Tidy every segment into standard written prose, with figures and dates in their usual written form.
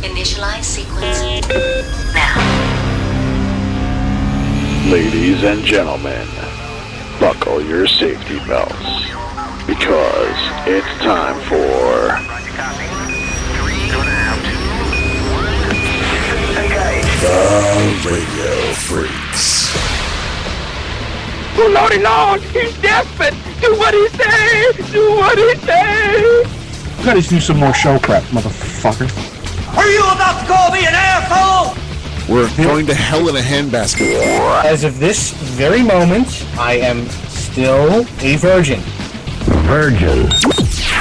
Initialize sequence now. Ladies and gentlemen, buckle your safety belts, because it's time for the Radio Freaks. Oh, Lordy Lord, he's desperate. Do what he say. Do what he say. You gotta do some more show prep, motherfucker. Are you about to call me an asshole? We're going to hell in a handbasket. As of this very moment, I am still a virgin.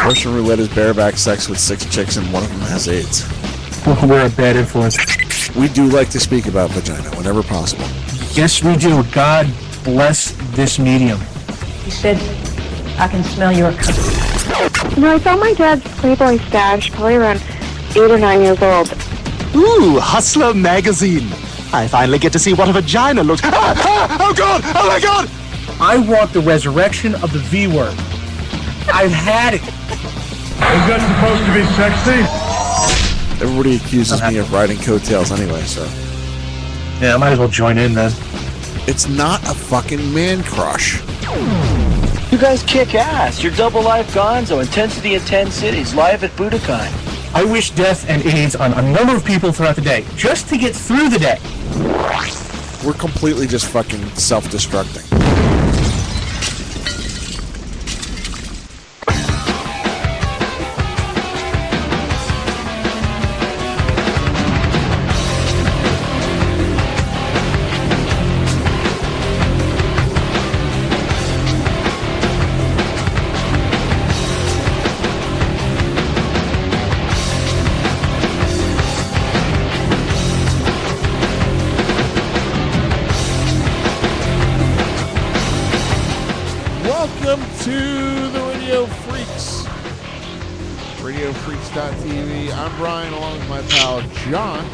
Russian roulette is bareback sex with 6 chicks and one of them has AIDS. We're a bad influence. We do like to speak about vagina whenever possible. Yes, we do. God bless this medium. He said, I can smell your cup. You know, I found my dad's Playboy stash probably around 8 or 9 years old. Ooh, Hustler magazine. I finally get to see what a vagina looks. Oh God! Oh my God! I want the resurrection of the V-word. I've had it. Is that supposed to be sexy? Everybody accuses me of riding coattails anyway, so. Yeah, I might as well join in then. It's not a fucking man crush. You guys kick ass. You're double life gonzo. Intensity in 10 cities. Live at Budokan. I wish death and AIDS on a number of people throughout the day, just to get through the day. We're completely just fucking self-destructing. TV. I'm Brian, along with my pal John.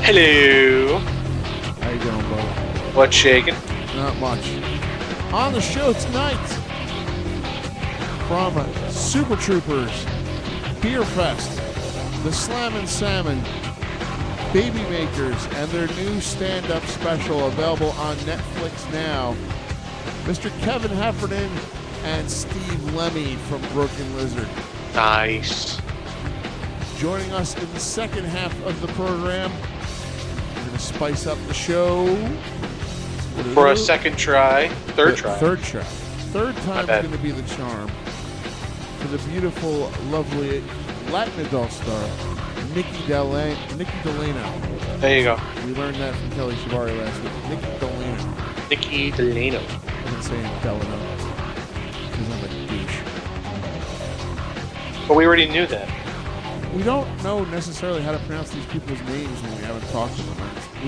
Hello. How you doing, bud? What's shaking? Not much. On the show tonight, from Super Troopers, Beer Fest, the Slammin' Salmon, Baby Makers, and their new stand-up special available on Netflix now, Mr. Kevin Heffernan and Steve Lemme from Broken Lizard. Nice. Joining us in the second half of the program, we're going to spice up the show. For a second try. Third try. Third try. Third time is going to be the charm. For the beautiful, lovely Latin adult star, Nikki Delano. There you go. We learned that from Kelly Shivari last week. Nikki Delano. Nikki Delano. I've been saying Delano because I'm a douche. But we already knew that. We don't know necessarily how to pronounce these people's names when we haven't talked to them.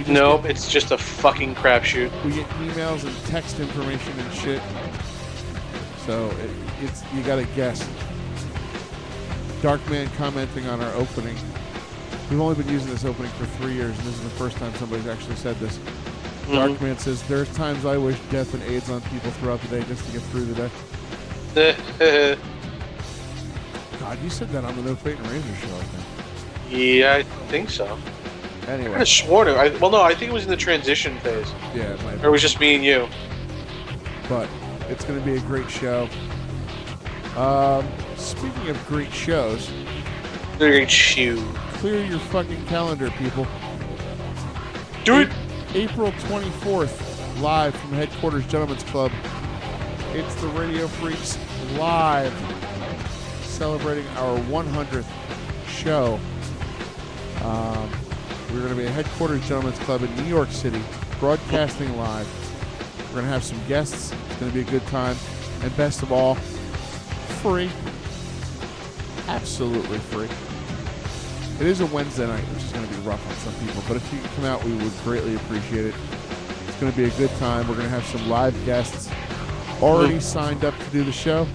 Nope, it's just a fucking crapshoot. We get emails and text information and shit. So it's you gotta guess. Darkman commenting on our opening. We've only been using this opening for 3 years, and this is the first time somebody's actually said this. Darkman says, there's times I wish death and AIDS on people throughout the day just to get through the day. God, you said that on the No Fate and Razor show, I think. Yeah, I think so. Anyway. I could have sworn it. Well, no, I think it was in the transition phase. Yeah, it might be. Or it was just me and you. But it's going to be a great show. Speaking of great shows. Great show. Clear your fucking calendar, people. Do it! April 24th, live from Headquarters Gentlemen's Club. It's the Radio Freaks live, celebrating our 100th show. We're going to be at Headquarters Gentlemen's Club in New York City, broadcasting live. We're going to have some guests. It's going to be a good time. And best of all, free. Absolutely free. It is a Wednesday night, which is going to be rough on some people. But if you can come out, we would greatly appreciate it. It's going to be a good time. We're going to have some live guests already signed up to do the show.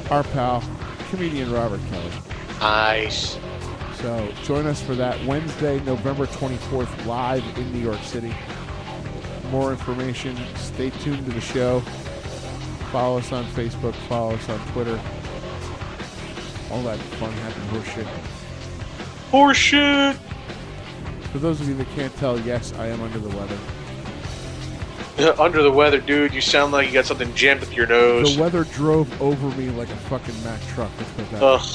Our pal, comedian Robert Kelly. Nice. So join us for that Wednesday, November 24th, live in New York City. More information, stay tuned to the show. Follow us on Facebook, follow us on Twitter. All that fun, happy horse shit. Horseshit! For those of you that can't tell, yes, I am under the weather. Under the weather, dude. You sound like you got something jammed with your nose. The weather drove over me like a fucking Mack truck. Let's put that. Ugh.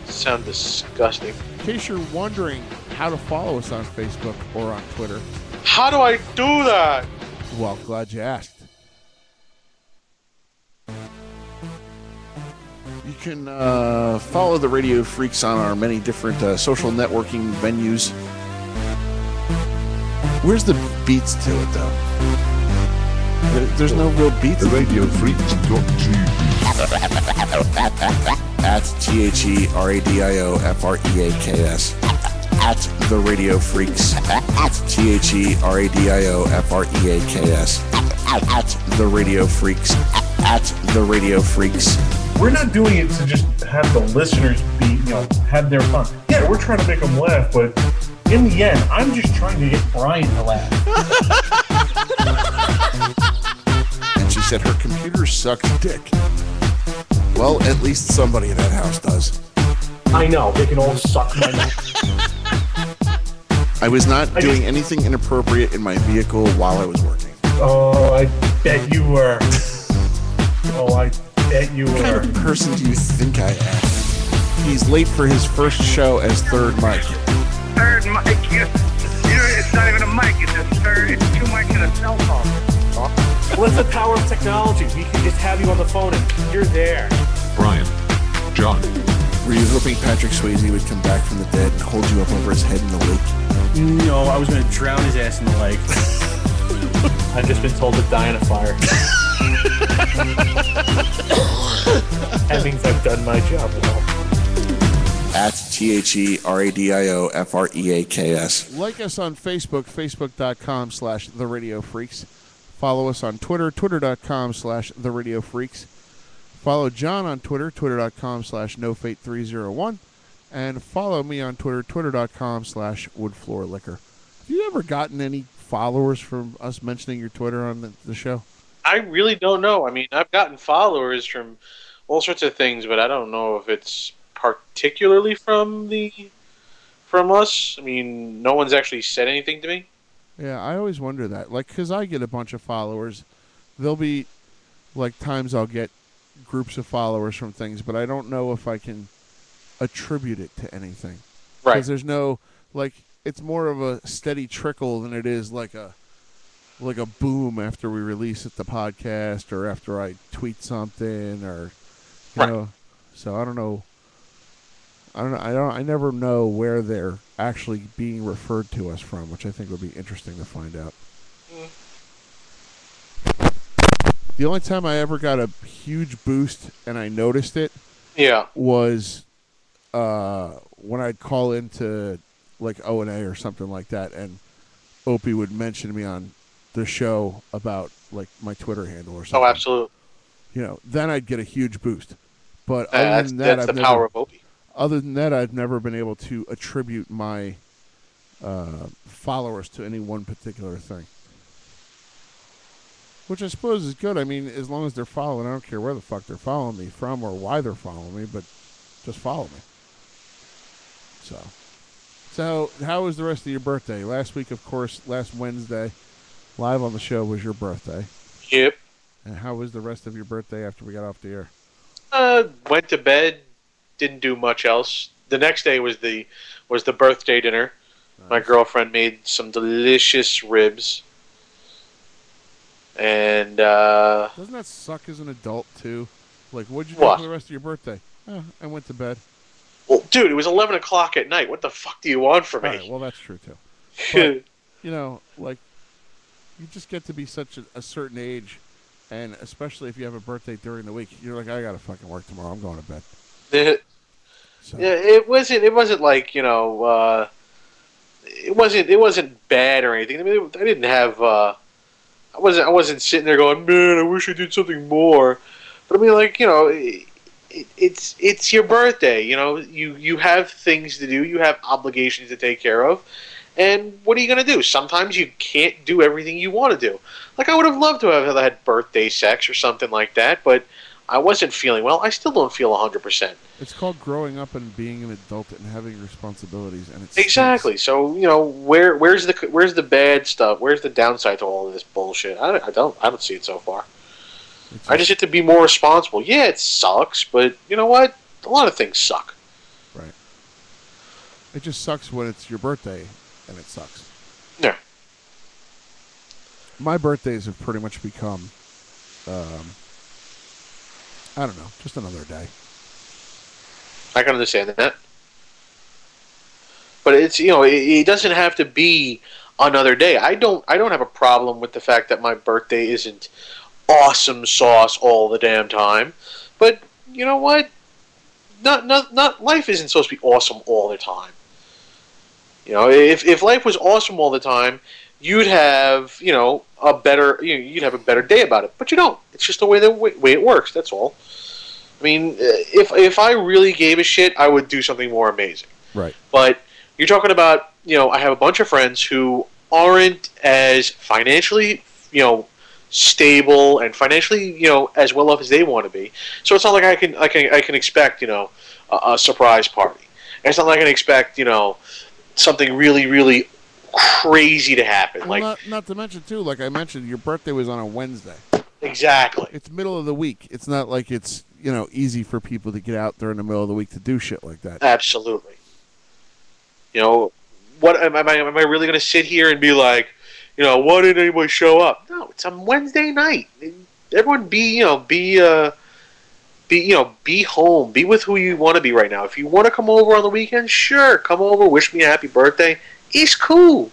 Sound disgusting. In case you're wondering how to follow us on Facebook or on Twitter. How do I do that? Well, glad you asked. You can follow the Radio Freaks on our many different social networking venues. Where's the beats to it, though? There's no real beats. The Radio Freaks.tv. At TheRadiofreaks. At The Radio Freaks. At TheRadiofreaks. At The Radio Freaks. At The Radio Freaks. We're not doing it to just have the listeners be, have their fun. Yeah, we're trying to make them laugh, but in the end, I'm just trying to get Brian to laugh. And she said her computer sucks dick. Well, at least somebody in that house does. I know, they can all suck my neck. I was not doing anything inappropriate in my vehicle while I was working. Oh, I bet you were. I bet you were. What kind of person do you think I am? He's late for his first show as third mic. Third mic? It's not even a mic. It's two mics and a cell phone. Well, that's the power of technology. We can just have you on the phone and you're there. Brian. John. Were you hoping Patrick Swayze would come back from the dead and hold you up over his head in the lake? No, I was going to drown his ass in the lake. I've just been told to die in a fire. That means I've done my job well. At TheRadiofreaks. Like us on Facebook, facebook.com/TheRadioFreaks. Follow us on Twitter, twitter.com/TheRadioFreaks. Follow John on Twitter, twitter.com/NoFate301. And follow me on Twitter, twitter.com/WoodFloorLiquor. Have you ever gotten any followers from us mentioning your Twitter on the show? I really don't know. I mean, I've gotten followers from all sorts of things, but I don't know if it's particularly from us. I mean, no one's actually said anything to me. Yeah, I always wonder that. Like, because I get a bunch of followers. There'll be, like, times I'll get groups of followers from things, but I don't know if I can attribute it to anything. Right. Because there's no, like, it's more of a steady trickle than it is like a boom after we release it, the podcast, or after I tweet something, or, you know. So I don't know. I never know where they're actually being referred to us from, which I think would be interesting to find out. The only time I ever got a huge boost and I noticed it, was when I'd call into like O&A or something like that, and Opie would mention me on the show about like my Twitter handle or something. Oh, absolutely. You know, then I'd get a huge boost. But that's the power of Opie. Other than that, I've never been able to attribute my followers to any one particular thing. Which I suppose is good. I mean, as long as they're following, I don't care where the fuck they're following me from or why they're following me, but just follow me. So how was the rest of your birthday? Last week, of course, last Wednesday, live on the show was your birthday. Yep. And how was the rest of your birthday after we got off the air? Went to bed. Didn't do much else. The next day was the birthday dinner. Nice. My girlfriend made some delicious ribs. And doesn't that suck as an adult too? Like, what'd you do for the rest of your birthday? Oh, I went to bed. Well, dude, it was 11 o'clock at night. What the fuck do you want from me? All right, well, that's true too. But, you know, like, you just get to be such a certain age, and especially if you have a birthday during the week, you're like, I gotta fucking work tomorrow. I'm going to bed. So. Yeah, it wasn't like, you know, it wasn't bad or anything. I mean, I didn't have, I wasn't sitting there going, man, I wish I did something more. But I mean, like, you know, it's your birthday. You know, you have things to do, you have obligations to take care of, and what are you gonna do? Sometimes you can't do everything you want to do. Like, I would have loved to have had birthday sex or something like that, but I wasn't feeling well. I still don't feel 100%. It's called growing up and being an adult and having responsibilities, and it's exactly. So where's the bad stuff? Where's the downside to all of this bullshit? I don't see it so far. I just have to be more responsible. Yeah, it sucks, but you know what? A lot of things suck. Right. It just sucks when it's your birthday, and it sucks. Yeah. My birthdays have pretty much become, I don't know, just another day. I can understand that. But it's it doesn't have to be another day. I don't have a problem with the fact that my birthday isn't awesome sauce all the damn time. But you know what? Not life isn't supposed to be awesome all the time. If life was awesome all the time, you'd have a better day about it. But you don't. It's just the way it works. That's all. I mean, if I really gave a shit, I would do something more amazing. Right. But you're talking about I have a bunch of friends who aren't as financially stable and financially as well off as they want to be. So it's not like I can expect a surprise party. And it's not like I can expect something really really crazy to happen. Well, not to mention too, like I mentioned, your birthday was on a Wednesday. Exactly. It's middle of the week. It's not like it's easy for people to get out there in the middle of the week to do shit like that. Absolutely. What am I really going to sit here and be like, why didn't anybody show up? No, it's on Wednesday night. Everyone be home. Be with who you want to be right now. If you want to come over on the weekend, sure, come over. Wish me a happy birthday. It's cool.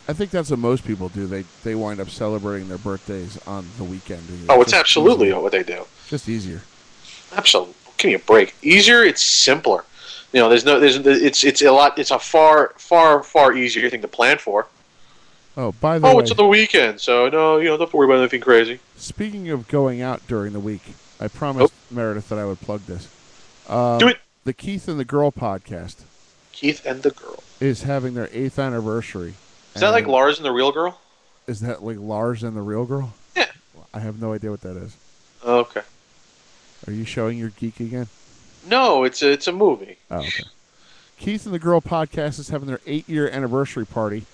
I think that's what most people do. They wind up celebrating their birthdays on the weekend. It's absolutely what they do. Just easier. Absolutely. Give me a break. Easier. It's simpler. It's a far easier thing to plan for. Oh, by the way. It's on the weekend, so no, don't have to worry about anything crazy. Speaking of going out during the week, I promised Meredith that I would plug this. Do it. The Keith and the Girl podcast. Keith and the Girl is having their 8th anniversary. Is that like Lars and the Real Girl? Is that like Lars and the Real Girl? Yeah. I have no idea what that is. Okay. Are you showing your geek again? No, it's a movie. Oh, okay. Keith and the Girl podcast is having their 8-year anniversary party.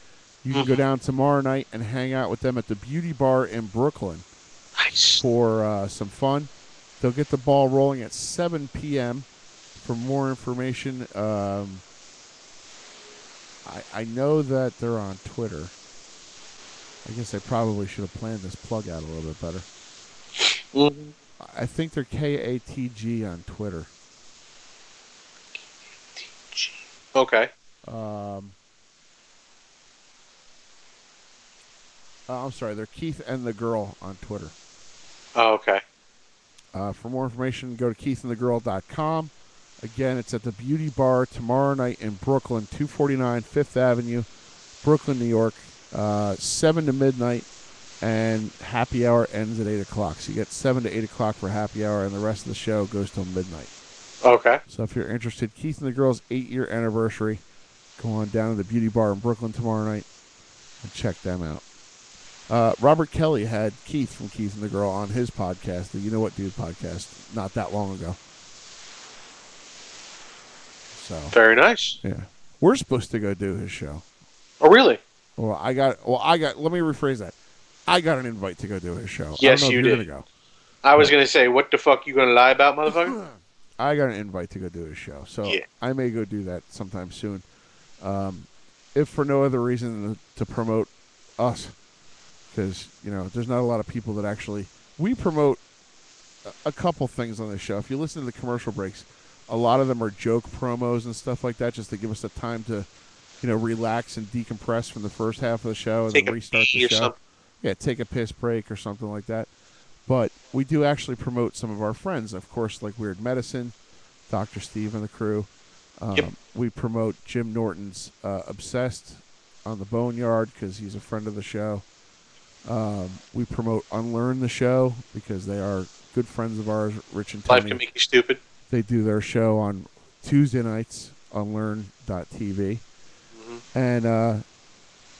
You can go down tomorrow night and hang out with them at the Beauty Bar in Brooklyn. Nice. For some fun. They'll get the ball rolling at 7 p.m. For more information, I know that they're on Twitter. I guess I probably should have planned this plug out a little bit better. Mm-hmm. I think they're KATG on Twitter. Okay. I'm sorry, they're Keith and the Girl on Twitter. Oh, okay. For more information, go to keithandthegirl.com. Again, it's at the Beauty Bar tomorrow night in Brooklyn, 249 Fifth Avenue, Brooklyn, New York, 7 to midnight, and happy hour ends at 8 o'clock. So you get 7 to 8 o'clock for happy hour, and the rest of the show goes till midnight. Okay. So if you're interested, Keith and the Girl's 8-year anniversary, go on down to the Beauty Bar in Brooklyn tomorrow night and check them out. Robert Kelly had Keith from Keith and the Girl on his podcast, the You Know What Dude podcast, not that long ago. So very nice. Yeah. We're supposed to go do his show. Oh, really? Let me rephrase that. I got an invite to go do his show. Yes, I don't know you if you're did. Gonna go. I was going to say, what the fuck you going to lie about, motherfucker? I got an invite to go do his show, so yeah. I may go do that sometime soon. If for no other reason than to promote us, because there's not a lot of people that actually we promote a couple things on this show. If you listen to the commercial breaks, a lot of them are joke promos and stuff like that, just to give us the time to, relax and decompress from the first half of the show and then restart the show. Yeah, take a piss break or something like that. But we do actually promote some of our friends, of course, like Weird Medicine, Dr. Steve and the crew. We promote Jim Norton's Obsessed on the Boneyard because he's a friend of the show. We promote Unlearn the Show because they are good friends of ours, Rich and Tony. Life Can Make You Stupid. They do their show on Tuesday nights on learn.tv. Mm-hmm. And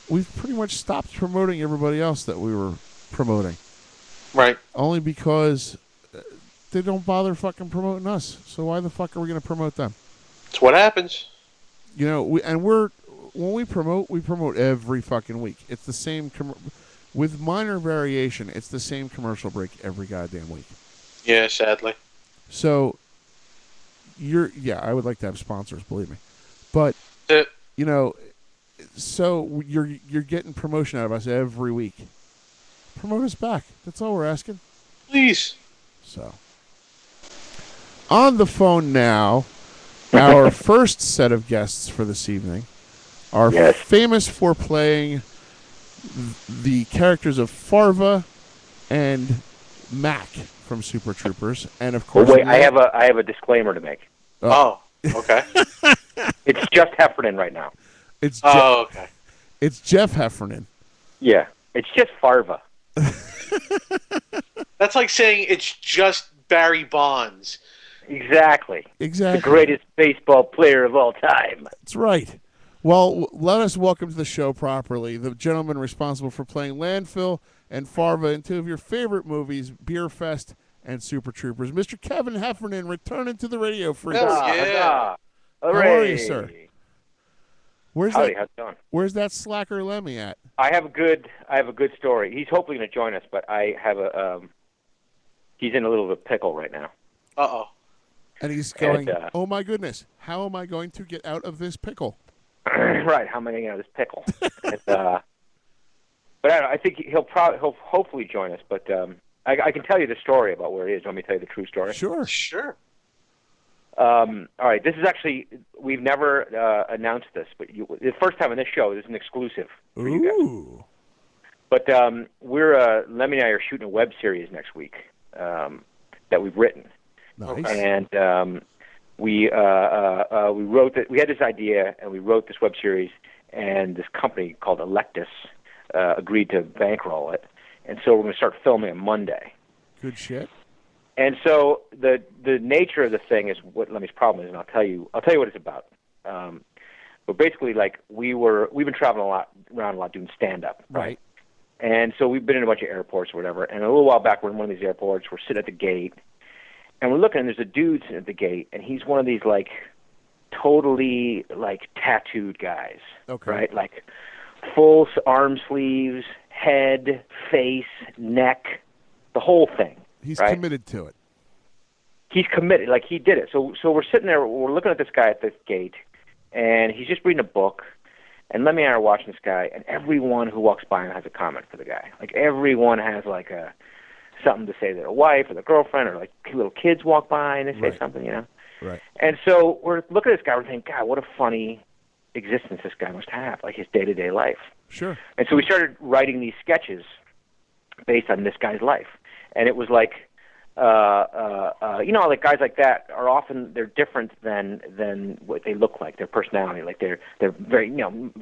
we've pretty much stopped promoting everybody else that we were promoting. Right. Only because they don't bother fucking promoting us. So why the fuck are we going to promote them? It's what happens. You know, when we promote every fucking week. It's the same with minor variation. It's the same commercial break every goddamn week. Yeah, sadly. So I would like to have sponsors, believe me. But you know, so you're getting promotion out of us every week. Promote us back. That's all we're asking. Please. So, on the phone now, our first set of guests for this evening are famous for playing the characters of Farva and Mac from Super Troopers, and of course. Well, wait, I have a disclaimer to make. Oh, okay. It's just Heffernan right now. Okay. It's Jeff Heffernan. Yeah, it's just Farva. That's like saying it's just Barry Bonds. Exactly. The greatest baseball player of all time. That's right. Well, let us welcome to the show properly the gentleman responsible for playing Landfill and Farva in two of your favorite movies, Beer Fest and Super Troopers. Mr. Kevin Heffernan returning to the radio freaks. Yeah. How are you, sir? Howdy, how's it going? Where's that slacker Lemmy at? I have a good story. He's hopefully going to join us, but I have he's in a little bit of a pickle right now. Uh-oh. And he's going, oh my goodness, how am I going to get out of this pickle? Right, how am I going to get out of this pickle? But I think he'll hopefully join us, but I can tell you the story about where he is. Want me to tell you the true story? Sure. All right, this is actually, we've never announced this, but the first time on this show, this is an exclusive for you guys. But Lemmy and I are shooting a web series next week that we've written. Nice. And we wrote that. We had this idea, and we wrote this web series, and this company called Electus agreed to bankroll it, and so we're going to start filming on Monday. Good shit. And so the nature of the thing is what Lemmy's problem is, and I'll tell you what it's about. But basically, like we've been traveling around a lot doing stand up, right? And so we've been in a bunch of airports or whatever. And a little while back, we're in one of these airports. We're sitting at the gate, and we're looking. And there's a dude sitting at the gate, and he's one of these like totally like tattooed guys, right? Like full arm sleeves, head, face, neck, the whole thing. He's right? committed to it. He's committed, like he did it. So we're sitting there, we're looking at this guy at this gate, and he's just reading a book. And Lemmy and I are watching this guy, and everyone who walks by him has a comment for the guy. Like everyone has like something to say to their wife or their girlfriend, or like little kids walk by and they say something, you know. Right. And so we're looking at this guy, we're thinking, God, what a funny existence this guy must have, like his day-to-day life. Sure. And so we started writing these sketches based on this guy's life. And it was like, like guys like that are often, they're different than what they look like, their personality. Like they're very, you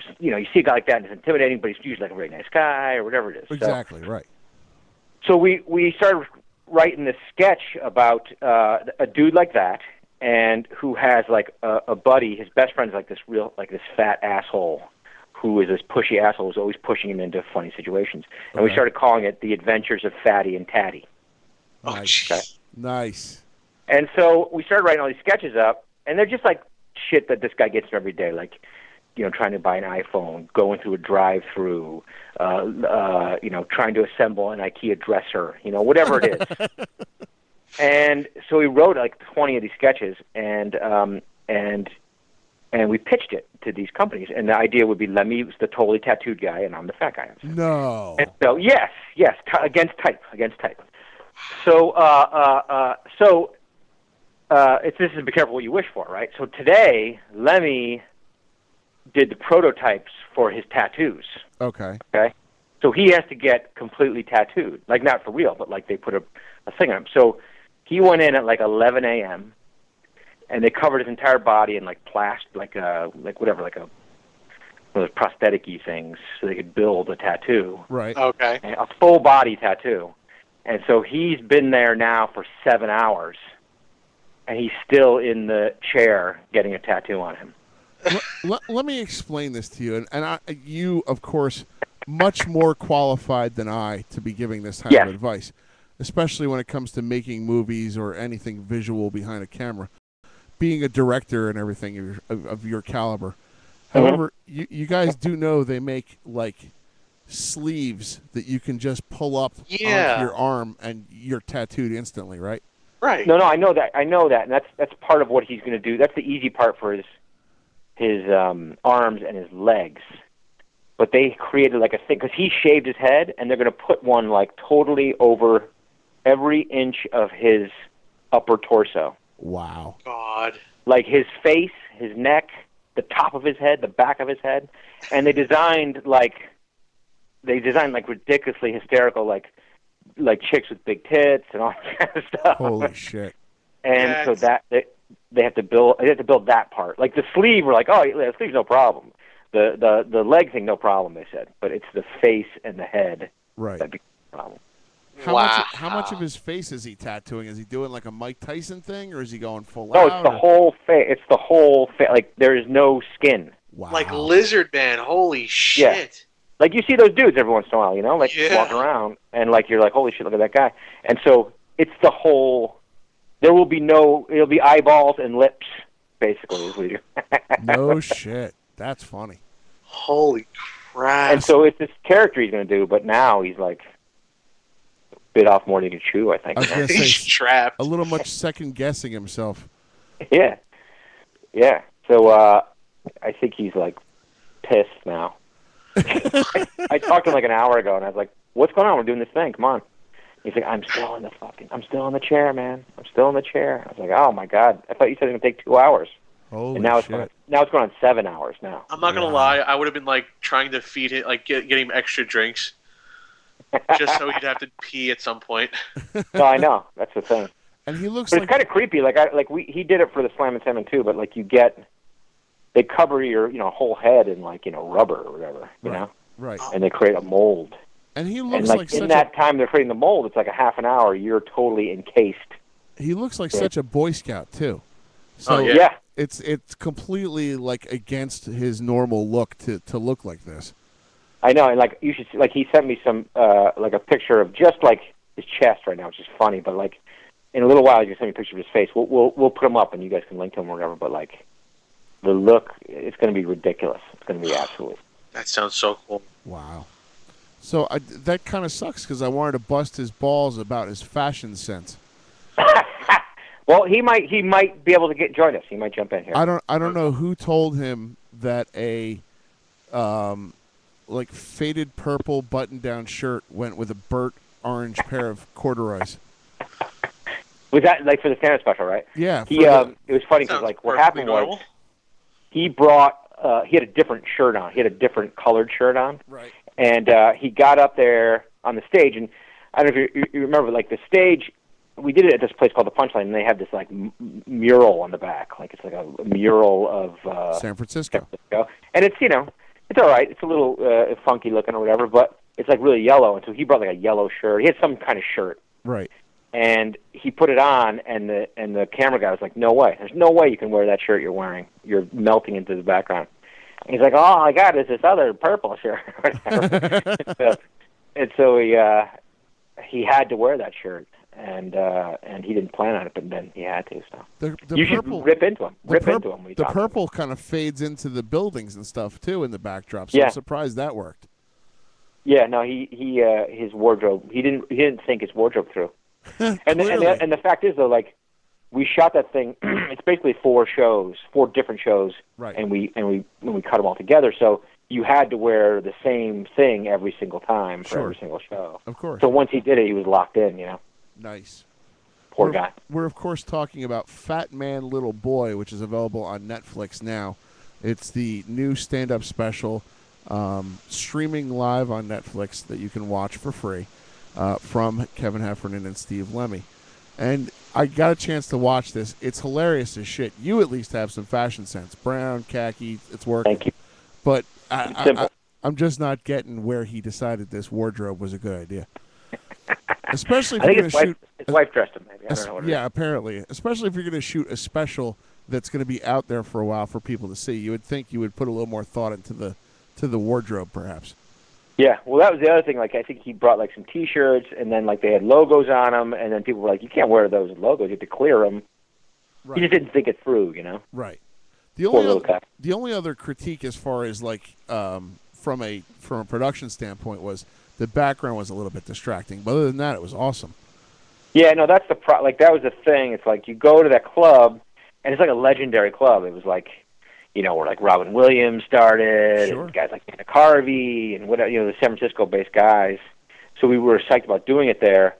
see a guy like that and it's intimidating, but he's usually like a very nice guy or whatever it is. Exactly, right. So we started writing this sketch about a dude like that, and who has like a buddy, his best friend's like this fat asshole who is this pushy asshole who's always pushing him into funny situations. And we started calling it The Adventures of Fatty and Tatty. Nice. Okay? Nice. And so we started writing all these sketches up, and they're just like shit that this guy gets every day, like, trying to buy an iPhone, going through a drive-through, trying to assemble an IKEA dresser, whatever it is. And so we wrote like 20 of these sketches, and we pitched it to these companies, and the idea would be Lemmy's the totally tattooed guy, and I'm the fat guy. No. And so yes, against type. So this is be careful what you wish for, right? So today, Lemmy did the prototypes for his tattoos. Okay. So he has to get completely tattooed, like not for real, but like they put a thing on him. So he went in at like 11 a.m. and they covered his entire body in like one of those prosthetic-y things, so they could build a tattoo. Right. Okay. A full body tattoo. And so he's been there now for 7 hours, and he's still in the chair getting a tattoo on him. Let me explain this to you, and you, of course, much more qualified than I to be giving this kind of advice. especially when it comes to making movies or anything visual behind a camera. Being a director and everything of your caliber. However, you guys do know they make like sleeves that you can just pull up onto your arm and you're tattooed instantly, right? Right. No, I know that, and that's part of what he's going to do. That's the easy part for his arms and his legs. But they created like a thing because he shaved his head, and they're going to put one like totally over every inch of his upper torso. Wow. God. Like his face, his neck, the top of his head, the back of his head, and they designed like ridiculously hysterical like chicks with big tits and all that kind of stuff. Holy shit! And so that they have to build that part. Like the sleeve, we're like, oh, the sleeve's no problem. The leg thing, no problem. They said, but it's the face and the head that becomes a problem. How much of his face is he tattooing? Is he doing like a Mike Tyson thing, or is he going full out? No, it's the whole face. It's the whole face. Like there is no skin. Wow. Like Lizard Man. Holy shit. Yeah. Like you see those dudes every once in a while, you know, like walking around, and like you're like, holy shit, look at that guy. And so it's the whole. It'll be eyeballs and lips, basically, is what you do. No shit. That's funny. Holy crap. And so it's this character he's going to do, but now he's like bit off more than he can chew, I think. I was gonna He's say, trapped. A little much second guessing himself. Yeah. So I think he's like pissed now. I talked to him like an hour ago, and I was like, "What's going on? We're doing this thing. Come on." He's like, I'm still in the chair, man. I'm still in the chair. I was like, oh my God, I thought you said it was gonna take 2 hours. Holy and now shit. It's going on 7 hours now. I'm not gonna lie. I would have been like trying to feed him, like get him extra drinks, just so he'd have to pee at some point. No, I know. That's the thing. And he looks but it's kind of creepy. He did it for the Slam and Salmon too, but like they cover your whole head in like rubber or whatever, you know, right? And they create a mold. And he looks like in that time they're creating the mold, it's like a half an hour. You're totally encased. He looks like such a Boy Scout too. So yeah. It's completely like against his normal look to look like this. I know, and like you should see, like he sent me some like a picture of just like his chest right now, which is funny. But like in a little while, you can send me a picture of his face. We'll put him up, and you guys can link to him or whatever. But like the look, it's going to be ridiculous. It's going to be absolutely. That sounds so cool. Wow. So that kind of sucks because I wanted to bust his balls about his fashion sense. Well, he might be able to join us. He might jump in here. I don't know who told him that a like faded purple button-down shirt went with a burnt orange pair of corduroys. Was that like for the stand-up special, right? Yeah. It was funny because like what happened was he brought he had a different shirt on. He had a different colored shirt on. Right. And he got up there on the stage, and I don't know if you remember, like the stage, we did it at this place called the Punchline, and they have this like mural on the back, like it's like a mural of San Francisco. And it's it's all right. It's a little funky looking or whatever, but it's like really yellow. And so he brought like a yellow shirt. He had some kind of shirt. Right. And he put it on, and the camera guy was like, "No way! There's no way you can wear that shirt you're wearing. You're melting into the background." And he's like, "Oh my God, it's this other purple shirt." and so he had to wear that shirt, and he didn't plan on it, but then he had to. So you should rip into him. The purple kind of fades into the buildings and stuff too in the backdrop. So I'm surprised that worked. Yeah, no, he his wardrobe. He didn't think his wardrobe through. and the fact is though, like we shot that thing. It's basically 4 different shows, right? And we cut them all together. So you had to wear the same thing every single time for every single show. Of course. So once he did it, he was locked in. Nice. Poor guy. We're of course talking about Fat Man Little Boy, which is available on Netflix now. It's the new stand-up special, streaming live on Netflix that you can watch for free. From Kevin Heffernan and Steve Lemme. And I got a chance to watch this. It's hilarious as shit. You at least have some fashion sense. Brown, khaki, it's working. Thank you. But I'm just not getting where he decided this wardrobe was a good idea. Especially if you're going to shoot... His wife dressed him, maybe. I don't know what it is. Apparently. Especially if you're going to shoot a special that's going to be out there for a while for people to see. You would think you would put a little more thought into the wardrobe, perhaps. Yeah, well, that was the other thing. Like, I think he brought like some T-shirts, and then like they had logos on them, and then people were like, "You can't wear those logos; you have to clear them." Right. He just didn't think it through, you know. Right. Poor little guy. The only other critique, as far as like from a production standpoint, was the background was a little bit distracting. But other than that, it was awesome. Yeah, no, that's the like that was the thing. It's like you go to that club, and it's like a legendary club. It was like, you know, where like Robin Williams started, and guys like Dana Carvey, and whatever, you know, the San Francisco-based guys. So we were psyched about doing it there.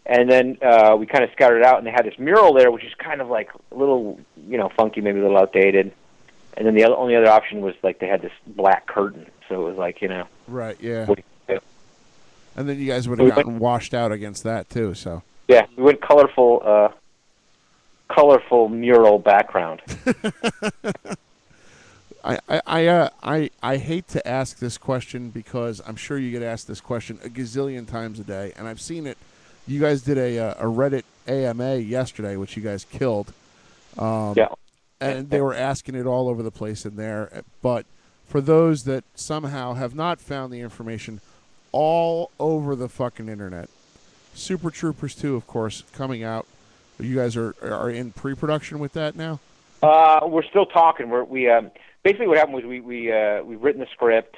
And then we kind of scouted it out, and they had this mural there, which is kind of like a little, you know, funky, maybe a little outdated. And then the only other option was like they had this black curtain, so it was like, you know. Right. Yeah. What do you do? And then you guys would have gotten washed out against that too. So. Yeah, we went colorful mural background. I hate to ask this question because I'm sure you get asked this question a gazillion times a day, and I've seen it. You guys did a Reddit AMA yesterday, which you guys killed. Yeah. And they were asking it all over the place in there. But for those that somehow have not found the information all over the fucking internet, Super Troopers 2, of course, coming out. You guys are in pre-production with that now? We're still talking. We basically what happened was we've written the script,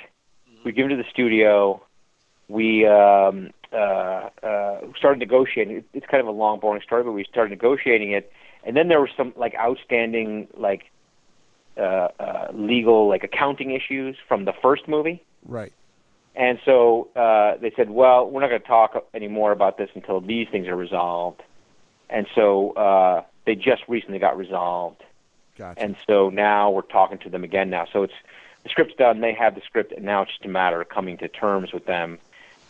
we given it to the studio, we started negotiating. It's kind of a long, boring story, but we started negotiating it, and then there were some like outstanding like legal like accounting issues from the first movie. Right. And so they said, well, we're not going to talk anymore about this until these things are resolved. And so they just recently got resolved. Gotcha. And so now we're talking to them again now. So the script's done, they have the script, and now it's just a matter of coming to terms with them.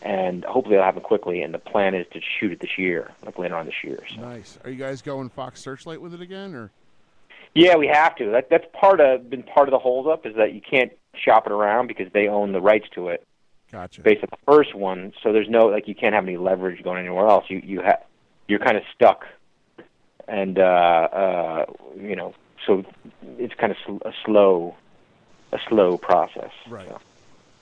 And hopefully it'll happen quickly, and the plan is to shoot it this year, like later on this year. So. Nice. Are you guys going Fox Searchlight with it again, or? Yeah, we have to. That's been part of the holdup, is that you can't shop it around because they own the rights to it. Gotcha. Based on the first one, so there's no like you can't have any leverage going anywhere else. You're kind of stuck, and you know, so it's kind of a slow process. Right. So.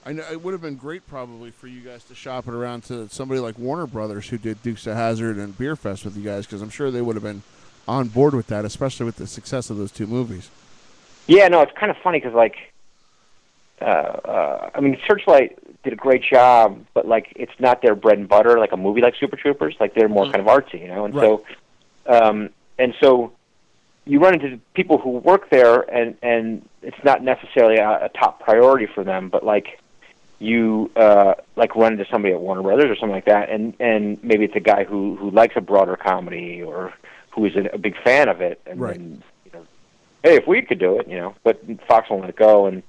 I know it would have been great probably for you guys to shop it around to somebody like Warner Brothers, who did Dukes of Hazzard and Beer Fest with you guys, because I'm sure they would have been on board with that, especially with the success of those two movies. Yeah, no, it's kind of funny because like, I mean, Searchlight did a great job, but like it's not their bread and butter like a movie like Super Troopers. Like they're more kind of artsy, you know. And right. so you run into people who work there, and it's not necessarily a top priority for them, but like you like run into somebody at Warner Brothers or something like that, and maybe it's a guy who likes a broader comedy or who is a big fan of it, and right. then, you know, hey, if we could do it, you know, but Fox won't let it go, and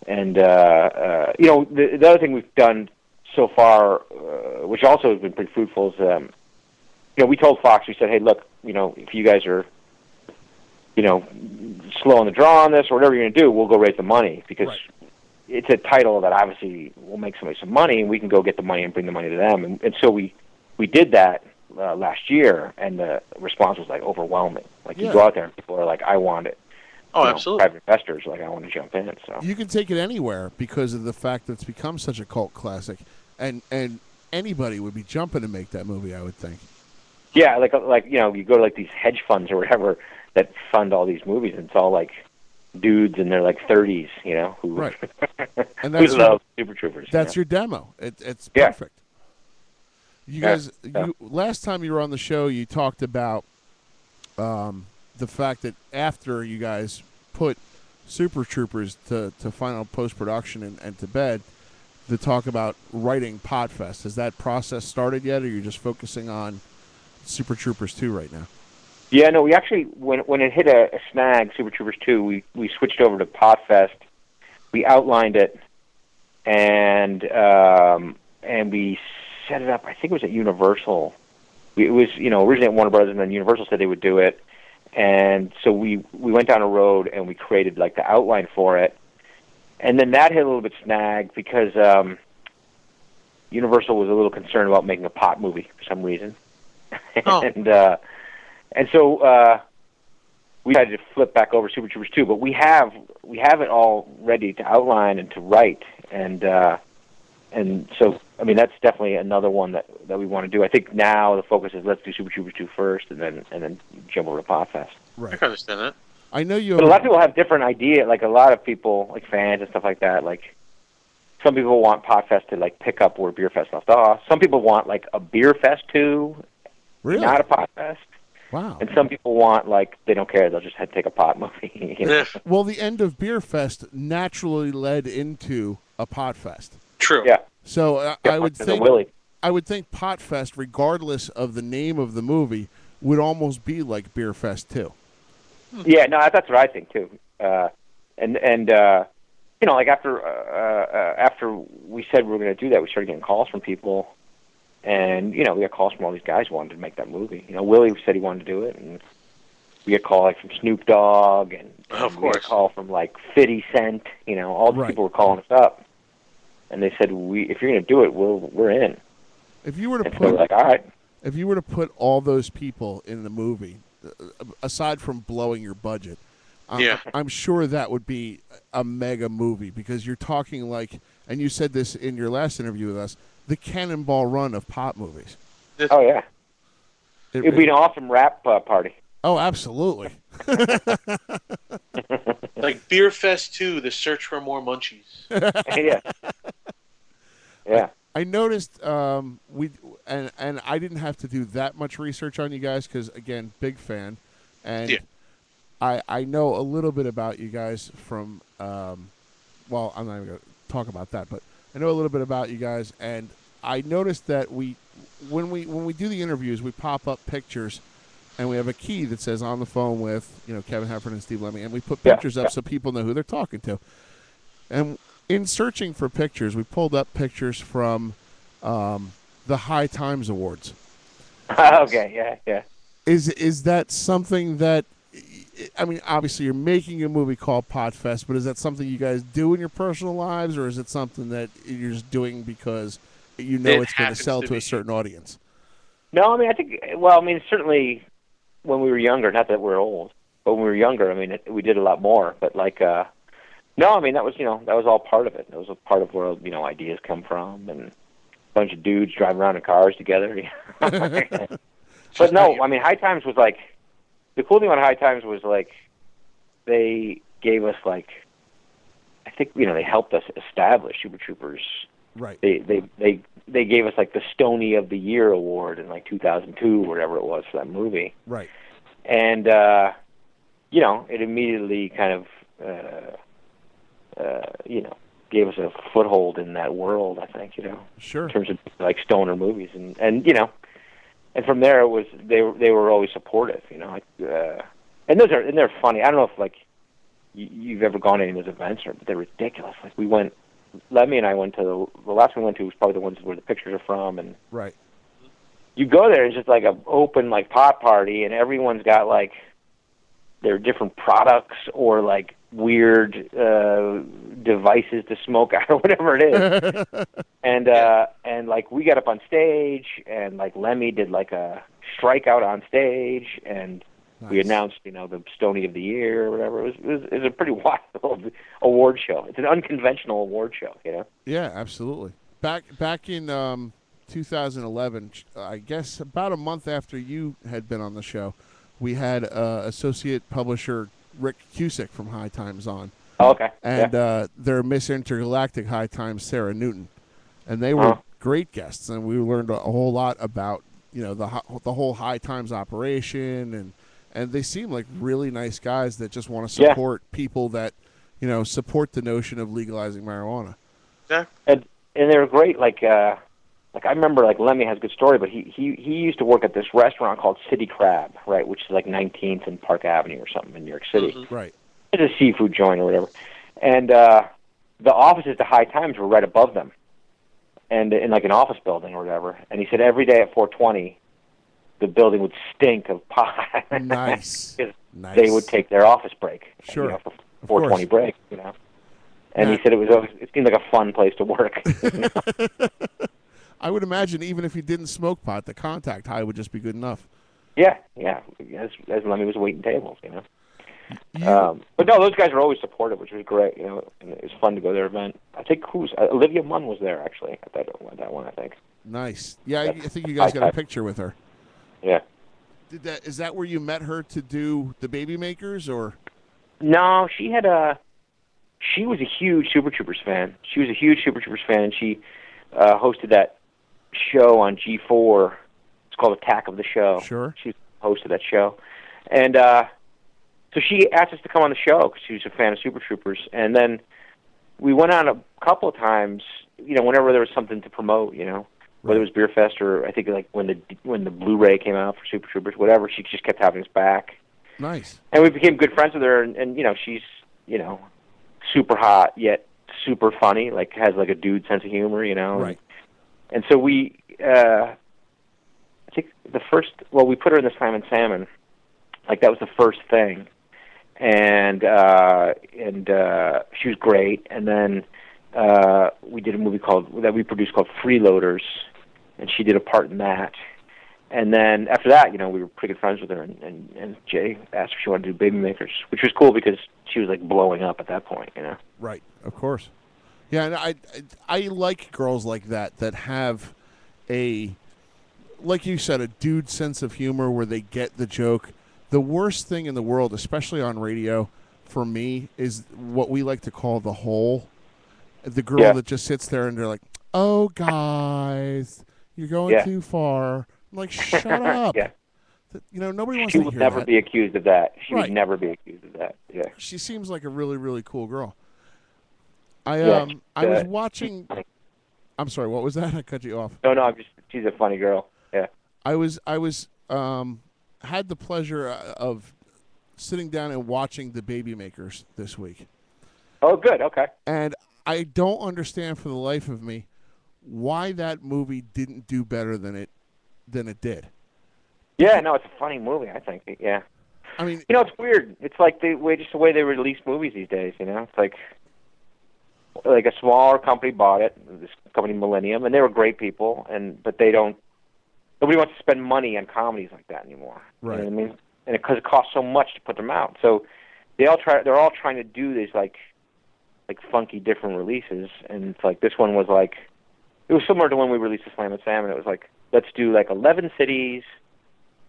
you know, the other thing we've done so far, which also has been pretty fruitful, is you know, we told Fox, we said, hey, look, you know, if you guys are, you know, slow on the draw on this or whatever you're going to do, we'll go raise the money, because right. It's a title that obviously will make somebody some money, and we can go get the money and bring the money to them, and so we did that last year, and the response was like overwhelming. Like you go out there and people are like, I want it. Oh, absolutely. Private investors like, I want to jump in. So you can take it anywhere because of the fact that it's become such a cult classic, and anybody would be jumping to make that movie, I would think. Yeah, like you know, you go to like these hedge funds or whatever that fund all these movies, and it's all like dudes in their like 30s, you know, who right. And that's who love Super Troopers. That's your demo. It's perfect. You guys, last time you were on the show, you talked about the fact that after you guys put Super Troopers to final post-production and to bed, to talk about writing Potfest. Has that process started yet, or you're just focusing on Super Troopers 2 right now? Yeah, no, we actually, when it hit a snag, Super Troopers 2, we switched over to Potfest. We outlined it, and we set it up, I think it was at Universal. It was, you know, originally at Warner Brothers, and then Universal said they would do it. And so we went down a road, and we created, like, the outline for it. And then that hit a little bit snag because Universal was a little concerned about making a pot movie for some reason. Oh. And so we had to flip back over Super Troopers 2, but we have it all ready to outline and to write, and and so, I mean, that's definitely another one that we want to do. I think now the focus is let's do Super Troopers 2 first, and then jump over to Potfest. I can understand that. I know you. But a lot of people have different ideas. Like a lot of people, like fans and stuff like that. Like some people want Potfest to like pick up where Beer Fest left off. Some people want like a Beer Fest 2, not a Potfest. Wow. And some people want like they don't care. They'll just take a pot movie. You know? Well, the end of Beer Fest naturally led into a Potfest. True. Yeah. So I would think Potfest, regardless of the name of the movie, would almost be like Beer Fest 2. Yeah, no, that's what I think too. And you know, like after we said we were going to do that, we started getting calls from people, and you know, we got calls from all these guys who wanted to make that movie. You know, Willie said he wanted to do it, and we get call like from Snoop Dogg, and of we get a call from like 50 Cent. You know, all these people were calling us up, and they said, if you're going to do it, we're in. If you were to put, so we're like, all right. If you were to put all those people in the movie, aside from blowing your budget, I'm sure that would be a mega movie, because you're talking like, and you said this in your last interview with us, the Cannonball Run of pop movies. Oh yeah, it'd be an awesome rap party. Oh, absolutely. Like Beer Fest 2, The Search for More Munchies. Yeah. Yeah. I noticed and I didn't have to do that much research on you guys because, again, big fan. And I know a little bit about you guys from, well, I'm not even going to talk about that, but I know a little bit about you guys. And I noticed that when we do the interviews, we pop up pictures, and we have a key that says on the phone with, you know, Kevin Heffernan and Steve Lemme, and we put pictures up so people know who they're talking to. And in searching for pictures, we pulled up pictures from the High Times Awards. Okay, yeah. Is that something that, I mean, obviously you're making a movie called Potfest, but is that something you guys do in your personal lives, or is it something that you're just doing because you know it's going to sell to a certain audience? No, I mean, I think, well, I mean, certainly when we were younger, not that we're old, but when we were younger, I mean, we did a lot more, but like, no, I mean, that was, you know, that was all part of it. That was a part of where, you know, ideas come from, and a bunch of dudes driving around in cars together. But no, I mean, High Times was like, the cool thing about High Times was like, they gave us like, I think, you know, they helped us establish Super Troopers. Right. They gave us like the Stony of the Year award in like 2002 or whatever it was for that movie. Right. And, you know, it immediately kind of, you know, gave us a foothold in that world, I think, you know. Sure. In terms of like stoner movies, and you know, and from there it was they were always supportive, you know. Like, and they're funny. I don't know if like you've ever gone to any of those events, but they're ridiculous. Like Lemmy and I went to the last one we went to was probably the ones where the pictures are from, and right. You go there, it's just like an open like pot party, and everyone's got like their different products or like weird devices to smoke out or whatever it is. And like we got up on stage, and like Lemmy did like a strikeout on stage, and we announced, you know, the Stony of the Year or whatever. It was a pretty wild award show. It's an unconventional award show, you know. Yeah, absolutely. Back in 2011, I guess about a month after you had been on the show, we had associate publisher Rick Cusick from High Times on. Oh, okay. And their Miss Intergalactic High Times, Sarah Newton. And they were great guests, and we learned a whole lot about, you know, the whole High Times operation, and they seem like really nice guys that just want to support people that, you know, support the notion of legalizing marijuana. Yeah. And they were great. Like I remember, like Lemmy has a good story, but he used to work at this restaurant called City Crab, right, which is like 19th and Park Avenue or something in New York City. Mm-hmm. Right. It's a seafood joint or whatever. And the offices to High Times were right above them, and in like an office building or whatever. And he said every day at 4:20, the building would stink of pot. Nice. Nice. They would take their office break. Sure. You know, 4:20 break, you know. And he said it seemed like a fun place to work. I would imagine even if you didn't smoke pot, the contact high would just be good enough. Yeah. As Lemmy was waiting tables, you know. But no, those guys were always supportive, which was great. You know, and it was fun to go to their event. I think Olivia Munn was there actually at that one. I think. Nice. Yeah, I think you guys got a picture with her. Yeah. Is that where you met her to do the Baby Makers, or? No, she was a huge Super Troopers fan. She was a huge Super Troopers fan, and she hosted that show on G4. It's called Attack of the Show. Sure. She hosted that show. And so she asked us to come on the show because she was a fan of Super Troopers. And then we went on a couple of times, you know, whenever there was something to promote, you know, whether it was Beer Fest or I think like when the Blu-ray came out for Super Troopers, whatever, she just kept having us back. Nice. And we became good friends with her, and you know, she's, you know, super hot yet super funny, like has like a dude sense of humor, you know. Right. And so we, I think we put her in the Simon Salmon, like that was the first thing, and she was great. And then we did a movie that we produced called Freeloaders, and she did a part in that. And then after that, you know, we were pretty good friends with her, and Jay asked if she wanted to do Baby Makers, which was cool because she was like blowing up at that point, you know. Right, of course. Yeah, and I like girls like that have like you said, a dude sense of humor where they get the joke. The worst thing in the world, especially on radio, for me, is what we like to call the hole. The girl that just sits there and they're like, "Oh, guys, you're going too far." I'm like, shut up. Yeah. You know, nobody wants to hear that. She would never be accused of that. She Right. would never be accused of that. Yeah. She seems like a really, really cool girl. I was watching. I'm sorry. What was that? I cut you off. No. She's a funny girl. Yeah. I was had the pleasure of sitting down and watching the Baby Makers this week. Oh, good. Okay. And I don't understand for the life of me why that movie didn't do better than it did. Yeah, no, it's a funny movie, I think. Yeah. I mean, you know, it's weird. It's like the way they release movies these days, you know? It's like a smaller company bought it, this company Millennium, and they were great people, but nobody wants to spend money on comedies like that anymore. Right. You know what I mean? And because it costs so much to put them out. So they're all trying to do these like funky different releases, and it's like this one was like, it was similar to when we released the Slam and Salmon. It was like, let's do like 11 cities,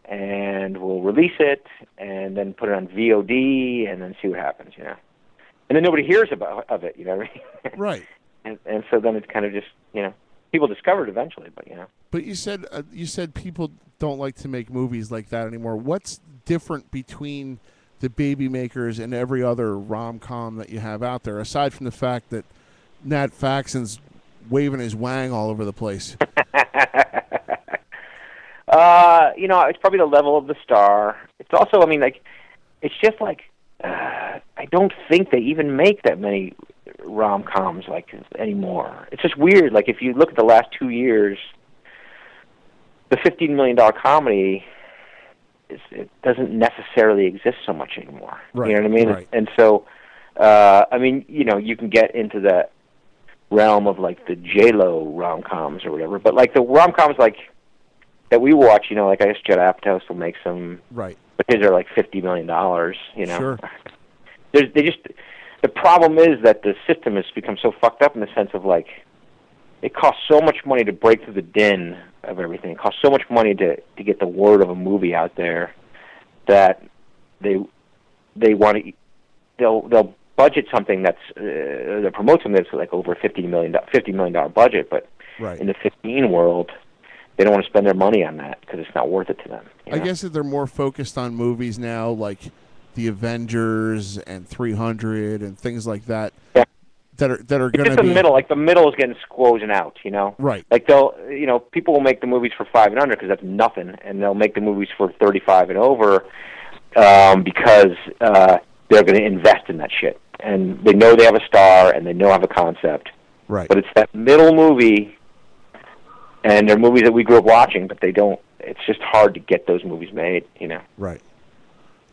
and we'll release it, and then put it on VOD, and then see what happens, you know. And then nobody hears of it, you know what I mean? Right. And so then it's kind of just, you know, people discover it eventually, but you know. But you said people don't like to make movies like that anymore. What's different between the Baby Makers and every other rom-com that you have out there, aside from the fact that Nat Faxon's waving his wang all over the place? You know, it's probably the level of the star. It's also, I mean, like, it's just like, I don't think they even make that many rom-coms like anymore. It's just weird. Like, if you look at the last 2 years, the $15 million comedy, it doesn't necessarily exist so much anymore. Right. You know what I mean? Right. And so, I mean, you know, you can get into that realm of like the J-Lo rom-coms or whatever, but like the rom-coms like that we watch, you know, like I guess Judd Apatow still makes them, right? But his are like $50 million, you know. Sure. The problem is that the system has become so fucked up in the sense of like, it costs so much money to break through the din of everything. It costs so much money to get the word of a movie out there that they want to, they'll budget something that's they'll promote something that's like over $50 million budget, but right. In the 15 world, they don't want to spend their money on that because it's not worth it to them. I guess that they're more focused on movies now, like the Avengers and 300 and things like that. Yeah. That are going to be the middle. Like the middle is getting squozen out, you know. Right. Like people will make the movies for 5 and under because that's nothing, and they'll make the movies for 35 and over because they're going to invest in that shit, and they know they have a star and they know have a concept. Right. But it's that middle movie, and they're movies that we grew up watching, but they don't. It's just hard to get those movies made, you know. Right.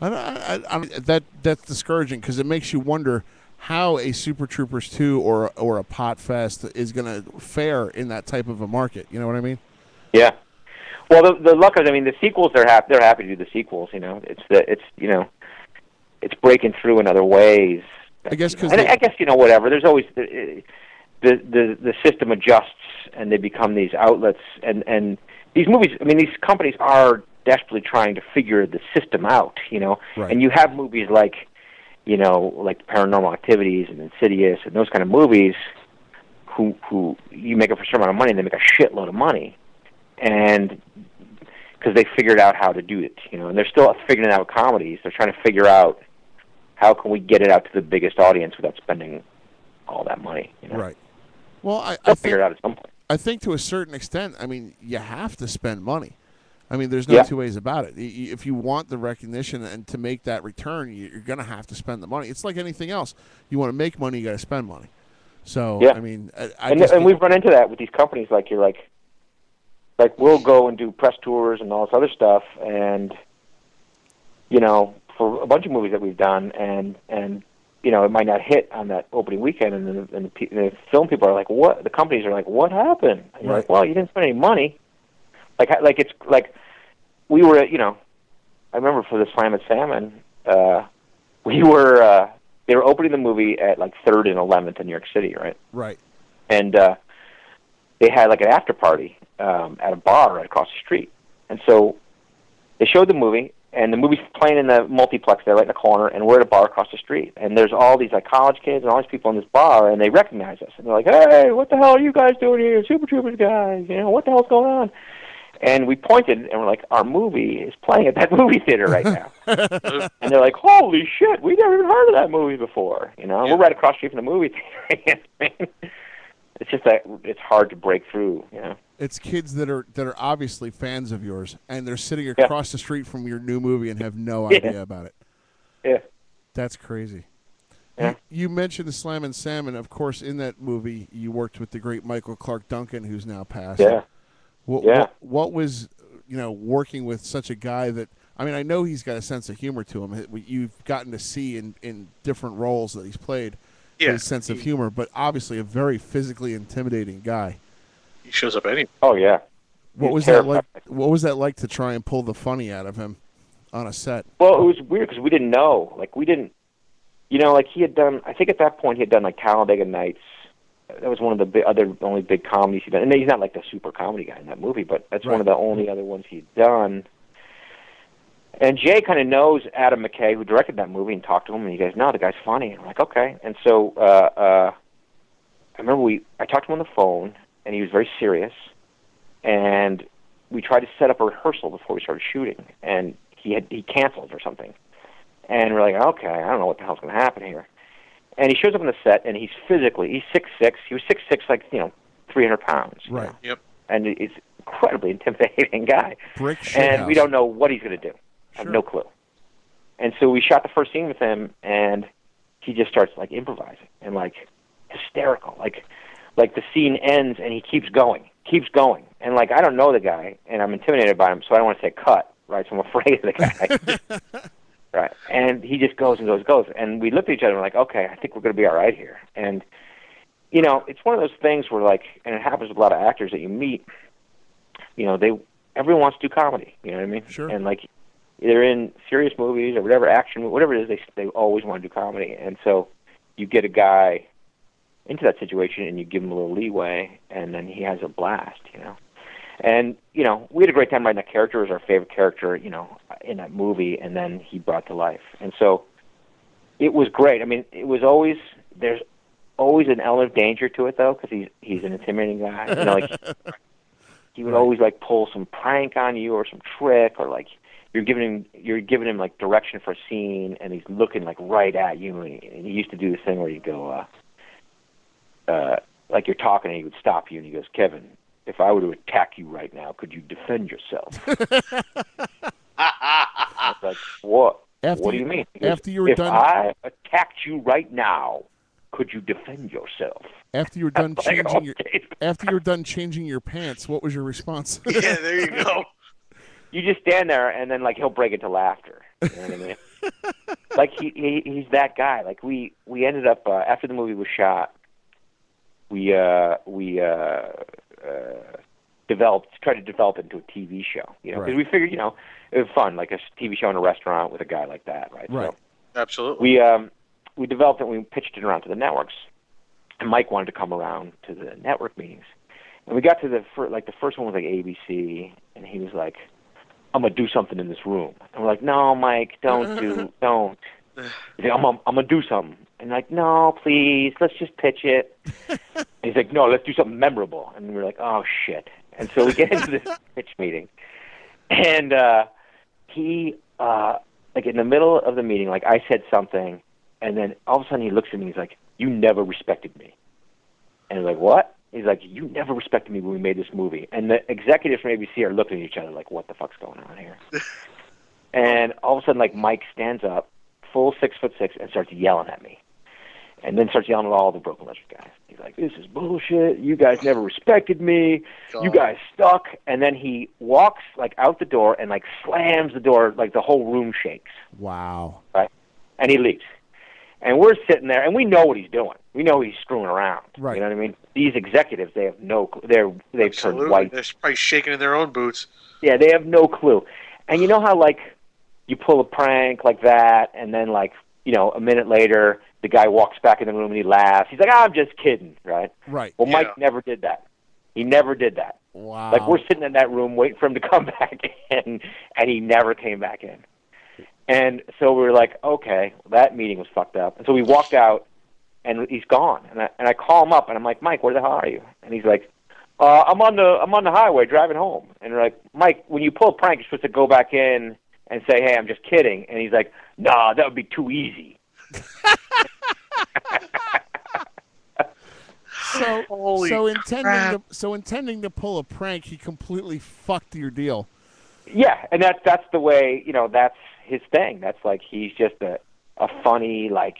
I mean, that's discouraging because it makes you wonder how a Super Troopers 2 or a Potfest is going to fare in that type of a market. You know what I mean? Yeah. Well, the luck is, I mean, the sequels they're happy to do the sequels. You know, it's you know, it's breaking through in other ways. I guess because I guess whatever. There's always the system adjusts and they become these outlets and these movies. I mean, these companies are desperately trying to figure the system out. Right. And you have movies like like Paranormal Activities and Insidious and those kind of movies, who you make it for a certain amount of money and they make a shitload of money, and because they figured out how to do it, and they're still figuring out comedies. They're trying to figure out how can we get it out to the biggest audience without spending all that money. Right. Well, I figure it out at some point. I think to a certain extent, I mean, you have to spend money. I mean, there's no two ways about it. If you want the recognition and to make that return, you're going to have to spend the money. It's like anything else. You want to make money, you got to spend money. So, I mean, and we've run into that with these companies. Like we'll go and do press tours and all this other stuff, and for a bunch of movies that we've done, and it might not hit on that opening weekend, and the film people are like, "What?" The companies are like, "What happened?" And you're like, "Well, you didn't spend any money." Like it's like we were, I remember for the Slam and Salmon, we were. They were opening the movie at like 3rd and 11th in New York City, right? Right. And they had like an after party at a bar right across the street. And so they showed the movie, and the movie's playing in the multiplex there right in the corner, and we're at a bar across the street. And there's all these like college kids and all these people in this bar, and they recognize us. And they're like, "Hey, what the hell are you guys doing here? Super Troopers guys, what the hell's going on?" And we pointed, and we're like, "Our movie is playing at that movie theater right now." And they're like, "Holy shit, we never even heard of that movie before." We're right across the street from the movie theater. It's just that it's hard to break through. It's kids that are obviously fans of yours, and they're sitting across the street from your new movie and have no idea about it. Yeah, that's crazy. Yeah. You mentioned the Slam and Salmon. Of course, in that movie, you worked with the great Michael Clark Duncan, who's now passed. Yeah. What was, working with such a guy that, I mean, I know he's got a sense of humor to him. You've gotten to see in different roles that he's played his sense of humor, but obviously a very physically intimidating guy. He shows up anyway. Oh, yeah. What was that like? What was that like to try and pull the funny out of him on a set? Well, it was weird because we didn't know. Like, we didn't, like he had done, I think at that point he had done like Talladega Nights. That was one of the only big comedies he'd done. And he's not like the super comedy guy in that movie, but that's one of the only other ones he'd done. And Jay kind of knows Adam McKay, who directed that movie, and talked to him, and he goes, "No, the guy's funny." And I'm like, "Okay." And so I remember I talked to him on the phone, and he was very serious. And we tried to set up a rehearsal before we started shooting, and he canceled or something. And we're like, "Okay, I don't know what the hell's going to happen here." And he shows up on the set, and he's 6'6". He was 6'6", like 300 pounds. Right. Yep. And he's an incredibly intimidating guy. Brick shit And house. we don't know what he's going to do. I have no clue. And so we shot the first scene with him, and he just starts like improvising and like hysterical. Like the scene ends, and he keeps going. And like I don't know the guy, and I'm intimidated by him, so I don't want to say cut. Right. So I'm afraid of the guy. Right. And he just goes and goes. And we looked at each other and we're like, okay, I think we're going to be all right here. And, it's one of those things where, like, and it happens with a lot of actors that you meet, everyone wants to do comedy. You know what I mean? Sure. And, like, they're in serious movies or whatever, action, whatever it is, they always want to do comedy. And so you get a guy into that situation and you give him a little leeway, and then he has a blast, And, we had a great time writing that character. It was our favorite character, in that movie, and then he brought to life. And so it was great. I mean, there's always an element of danger to it, though, because he's an intimidating guy. He would always, like, pull some prank on you or some trick, or, like, you're giving him, like, direction for a scene, and he's looking, like, right at you. And he used to do this thing where you go, like, you're talking, and he would stop you, and he goes, "Kevin, if I were to attack you right now, could you defend yourself?" I was like, "What? What do you mean?" Goes, after you were done, if I attacked you right now, could you defend yourself? After you were done changing your pants, what was your response? Yeah, there you go. You just stand there, and then like he'll break into laughter. You know what I mean? Like he's that guy. Like we ended up after the movie was shot, we tried to develop it into a TV show, because we figured, it was fun, like a TV show in a restaurant with a guy like that, right? Right. Absolutely. We developed it. We pitched it around to the networks, and Mike wanted to come around to the network meetings. And we got to the first one was like ABC, and he was like, "I'm gonna do something in this room." And we're like, "No, Mike, don't." He's like, I'm gonna do something. And like, "No, please, let's just pitch it." He's like, "No, let's do something memorable." And we're like, "Oh shit!" And so we get into this pitch meeting, and he like in the middle of the meeting, like I said something, and then all of a sudden he looks at me. He's like, "You never respected me." And I'm like, "What?" He's like, "You never respected me when we made this movie." And the executives from ABC are looking at each other like, "What the fuck's going on here?" And all of a sudden, like Mike stands up, full 6'6", and starts yelling at me. And then starts yelling at all the Broken Lizard guys. He's like, "This is bullshit. You guys never respected me. You guys suck." And then he walks like out the door and like slams the door, like the whole room shakes. Wow. Right? And he leaves. And we're sitting there, and we know what he's doing. We know he's screwing around. Right. You know what I mean? These executives, they have no clue. They've turned white. They're probably shaking in their own boots. Yeah, they have no clue. And you know how, like, you pull a prank like that, and then, like, you know, a minute later, the guy walks back in the room and he laughs. He's like, "I'm just kidding," right? Right. Well, Mike never did that. He never did that. Wow. Like, we're sitting in that room waiting for him to come back in, and he never came back in. And so we were like, okay, that meeting was fucked up. And so we walked out, and he's gone. And I call him up, and I'm like, "Mike, where the hell are you?" And he's like, I'm on the highway driving home." And we're like, "Mike, when you pull a prank, you're supposed to go back in and say, 'Hey, I'm just kidding.'" And he's like, "Nah, that would be too easy." So intending to pull a prank, he completely fucked your deal. Yeah, and that's the way, you know, that's his thing. That's like, he's just a funny, like,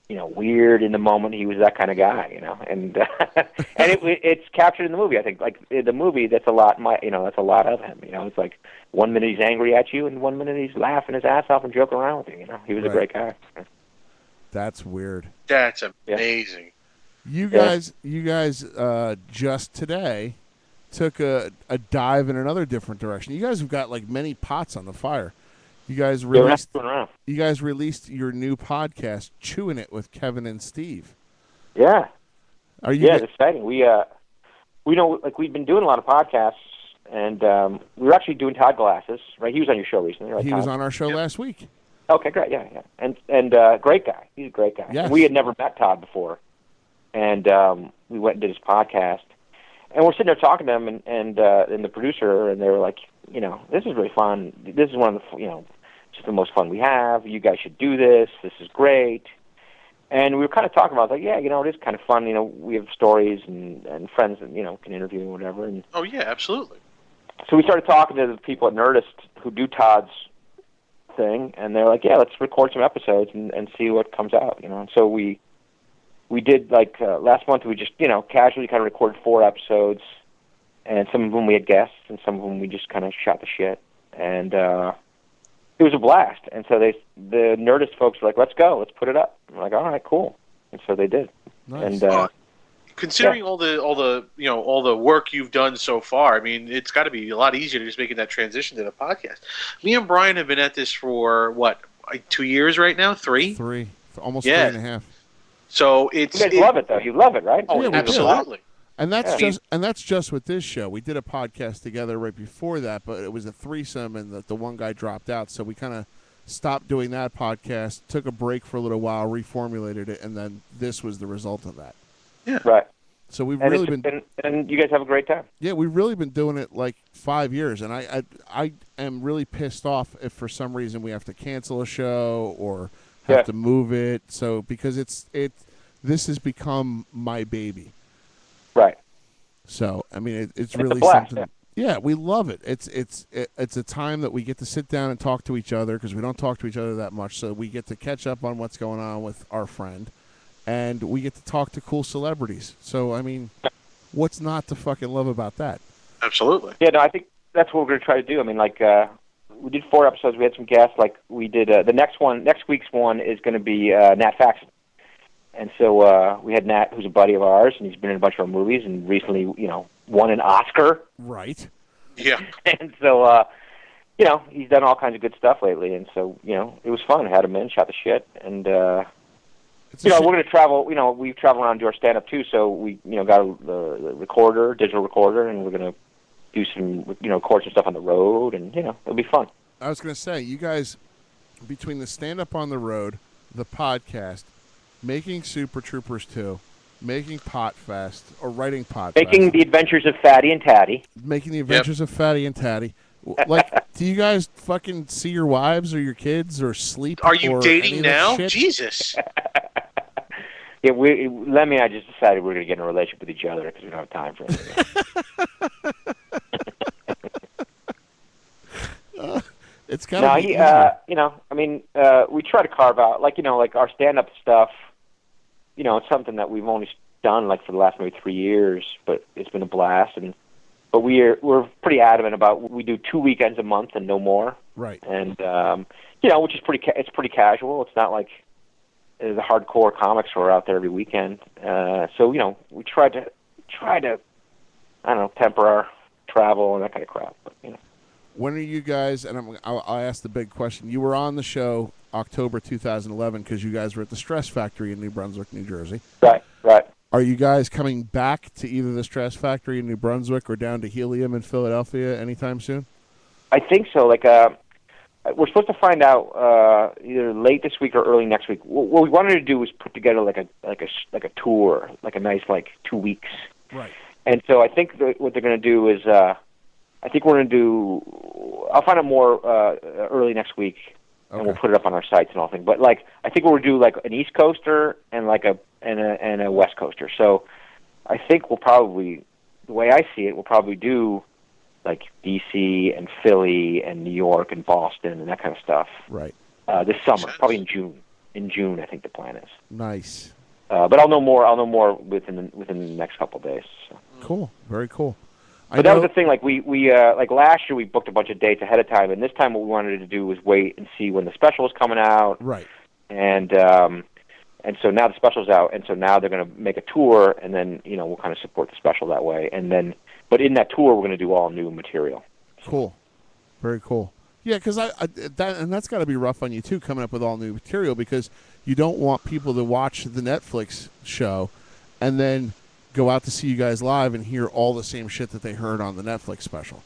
you know, weird in the moment. He was that kind of guy, you know, and and it's captured in the movie. I think, like, the movie, that's a lot of him. You know, it's like 1 minute he's angry at you, and 1 minute he's laughing his ass off and joking around with you. You know, he was a great guy. That's weird. That's amazing. You guys, just today took a dive in another different direction. You guys have got like many pots on the fire. You guys released your new podcast, Chewing It with Kevin and Steve. Yeah. Are you? Yeah, it's exciting. We know, like, we've been doing a lot of podcasts, and we were actually doing Todd Glass's, right? He was on your show recently, right? He was on our show last week. Okay, great. Yeah. And great guy. He's a great guy. Yes. We had never met Todd before, and we went and did his podcast. And we're sitting there talking to him and the producer, and they were like, you know, "This is really fun. This is one of the, you know, just the most fun we have. You guys should do this. This is great." And we were kind of talking about, like, yeah, you know, it is kind of fun. You know, we have stories and friends that, you know, can interview and whatever. And oh, yeah, absolutely. so we started talking to the people at Nerdist who do Todd's thing, and they were like, "Yeah, let's record some episodes and see what comes out." You know, and so we did, like, last month we just, you know, casually kind of recorded 4 episodes, and some of them we had guests, and some of them we just kind of shot the shit, and it was a blast. And so the Nerdist folks were like, "Let's go, let's put it up." I'm like, "All right, cool." And so they did. Nice. And considering all the work you've done so far, I mean, it's got to be a lot easier to just making that transition to the podcast. Me and Brian have been at this for what, like 2 years right now, 3? 3, almost 3.5. So it's you guys love it though. You love it, right? Oh, Yeah, absolutely. And that's just with this show. We did a podcast together right before that, but it was a threesome, and the one guy dropped out, so we kind of stopped doing that podcast, took a break for a little while, reformulated it, and then this was the result of that. Yeah. Right. So we've and really been, and you guys have a great time. Yeah, we've really been doing it like 5 years, and I am really pissed off if for some reason we have to cancel a show or have to move it. So because this has become my baby. Right. So I mean, it's and really it's a blast, something. Yeah, we love it. It's a time that we get to sit down and talk to each other, because we don't talk to each other that much. So we get to catch up on what's going on with our friend, and we get to talk to cool celebrities. So I mean, what's not to fucking love about that? Absolutely. Yeah, no, I think that's what we're going to try to do. I mean, like, we did 4 episodes. We had some guests. Like, we did the next week's one is going to be Nat Faxon. And so we had Nat, who's a buddy of ours, and he's been in a bunch of our movies, and recently, you know, won an Oscar. Right. Yeah. And so, you know, he's done all kinds of good stuff lately, and so, you know, it was fun. I had him in, shot the shit, and, you know, we're going to travel, you know, we travel around and do our stand-up, too, so we, you know, got the recorder, digital recorder, and we're going to do some, you know, record some stuff on the road, and, you know, it'll be fun. I was going to say, you guys, between the stand-up on the road, the podcast, making Super Troopers 2, making Potfest, or writing Potfest. Making the Adventures of Fatty and Tatty. Making the Adventures of Fatty and Tatty. Like, do you guys fucking see your wives or your kids or sleep? Are you or dating now? Shit? Jesus. Yeah, Lemmy and I just decided we're going to get in a relationship with each other because we don't have time for anything. It's kind of you know, I mean, we try to carve out, like, you know, like our stand-up stuff, you know, it's something that we've only done, like, for the last maybe 3 years, but it's been a blast, but we're pretty adamant about we do 2 weekends a month and no more. Right. And, you know, which is it's pretty casual. It's not like the hardcore comics who are out there every weekend. So, you know, we try to, I don't know, temper our travel and that kind of crap, but, you know. When are you guys, and I'll ask the big question, you were on the show October 2011 because you guys were at the Stress Factory in New Brunswick, New Jersey. Right. Are you guys coming back to either the Stress Factory in New Brunswick or down to Helium in Philadelphia anytime soon? I think so. Like, we're supposed to find out either late this week or early next week. What we wanted to do was put together like a tour, like a nice 2 weeks. Right. And so I think what they're going to do is, I think we're going to do. I'll find out more early next week, and we'll put it up on our sites and all things. But I think we'll do an East Coaster and a West Coaster. So I think we'll probably, the way I see it, we'll probably do DC and Philly and New York and Boston and that kind of stuff. Right. This summer, probably in June. In June, I think the plan is. Nice. But I'll know more within the next couple of days. So. Cool. Very cool. But that was the thing. We last year we booked a bunch of dates ahead of time, and this time what we wanted to do was wait and see when the special was coming out. Right. And so now the special's out, and so now they're going to make a tour, and then we'll kind of support the special that way, and then. But in that tour, we're going to do all new material. Cool. Very cool. Yeah, because that's got to be rough on you, too, coming up with all new material, because you don't want people to watch the Netflix show and then go out to see you guys live and hear all the same shit that they heard on the Netflix special.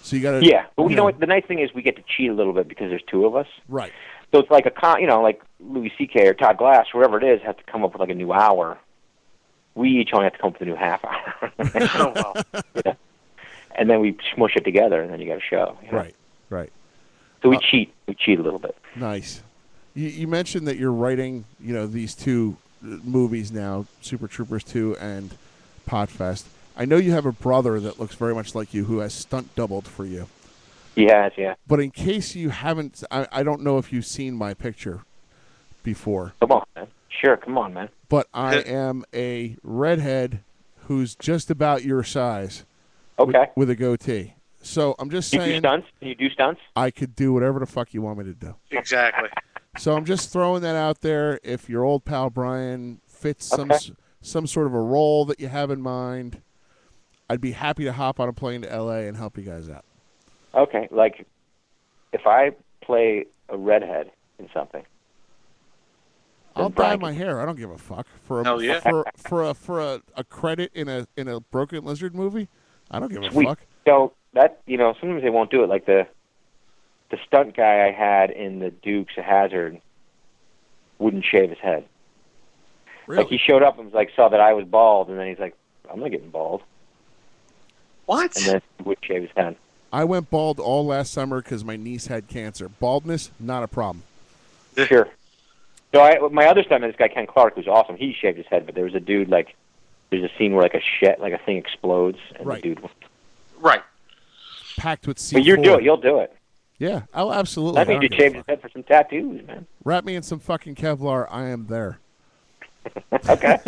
So you got to... Yeah, but you know what? The nice thing is we get to cheat a little bit because there's two of us. Right. So it's like like Louis C.K. or Todd Glass, whoever it is, has to come up with a new hour. We each only have to come up with a new half hour. Oh, wow. Yeah. And then we smush it together, and then you got a show. Right. So we cheat. We cheat a little bit. Nice. You mentioned that you're writing, these two movies now, Super Troopers 2 and Potfest. I know you have a brother that looks very much like you who has stunt doubled for you. He has, yeah. But in case you haven't, I don't know if you've seen my picture before. Come on, man. Sure, come on, man. But I am a redhead who's just about your size. Okay. With a goatee. So I'm just saying. You do stunts? Can you do stunts? I could do whatever the fuck you want me to do. Exactly. So I'm just throwing that out there. If your old pal Brian fits some sort of a role that you have in mind, I'd be happy to hop on a plane to L.A. and help you guys out. Okay. If I play a redhead in something. I'll dye my hair. I don't give a fuck for a credit in a Broken Lizard movie. I don't give a fuck. So that sometimes they won't do it. Like the stunt guy I had in the Dukes of Hazzard wouldn't shave his head. Really? He showed up and saw that I was bald, and then he's like, "I'm not getting bald." What? And then he would shave his head. I went bald all last summer because my niece had cancer. Baldness, not a problem. Sure. So my other stuntman, this guy Ken Clark, who's awesome. He shaved his head, but there was a dude there's a scene where a thing explodes, and the dude. Right. Packed with C4. But you'll do it. Yeah, I'll absolutely. That means you shaved his head for some tattoos, man. Wrap me in some fucking Kevlar. I am there. Okay.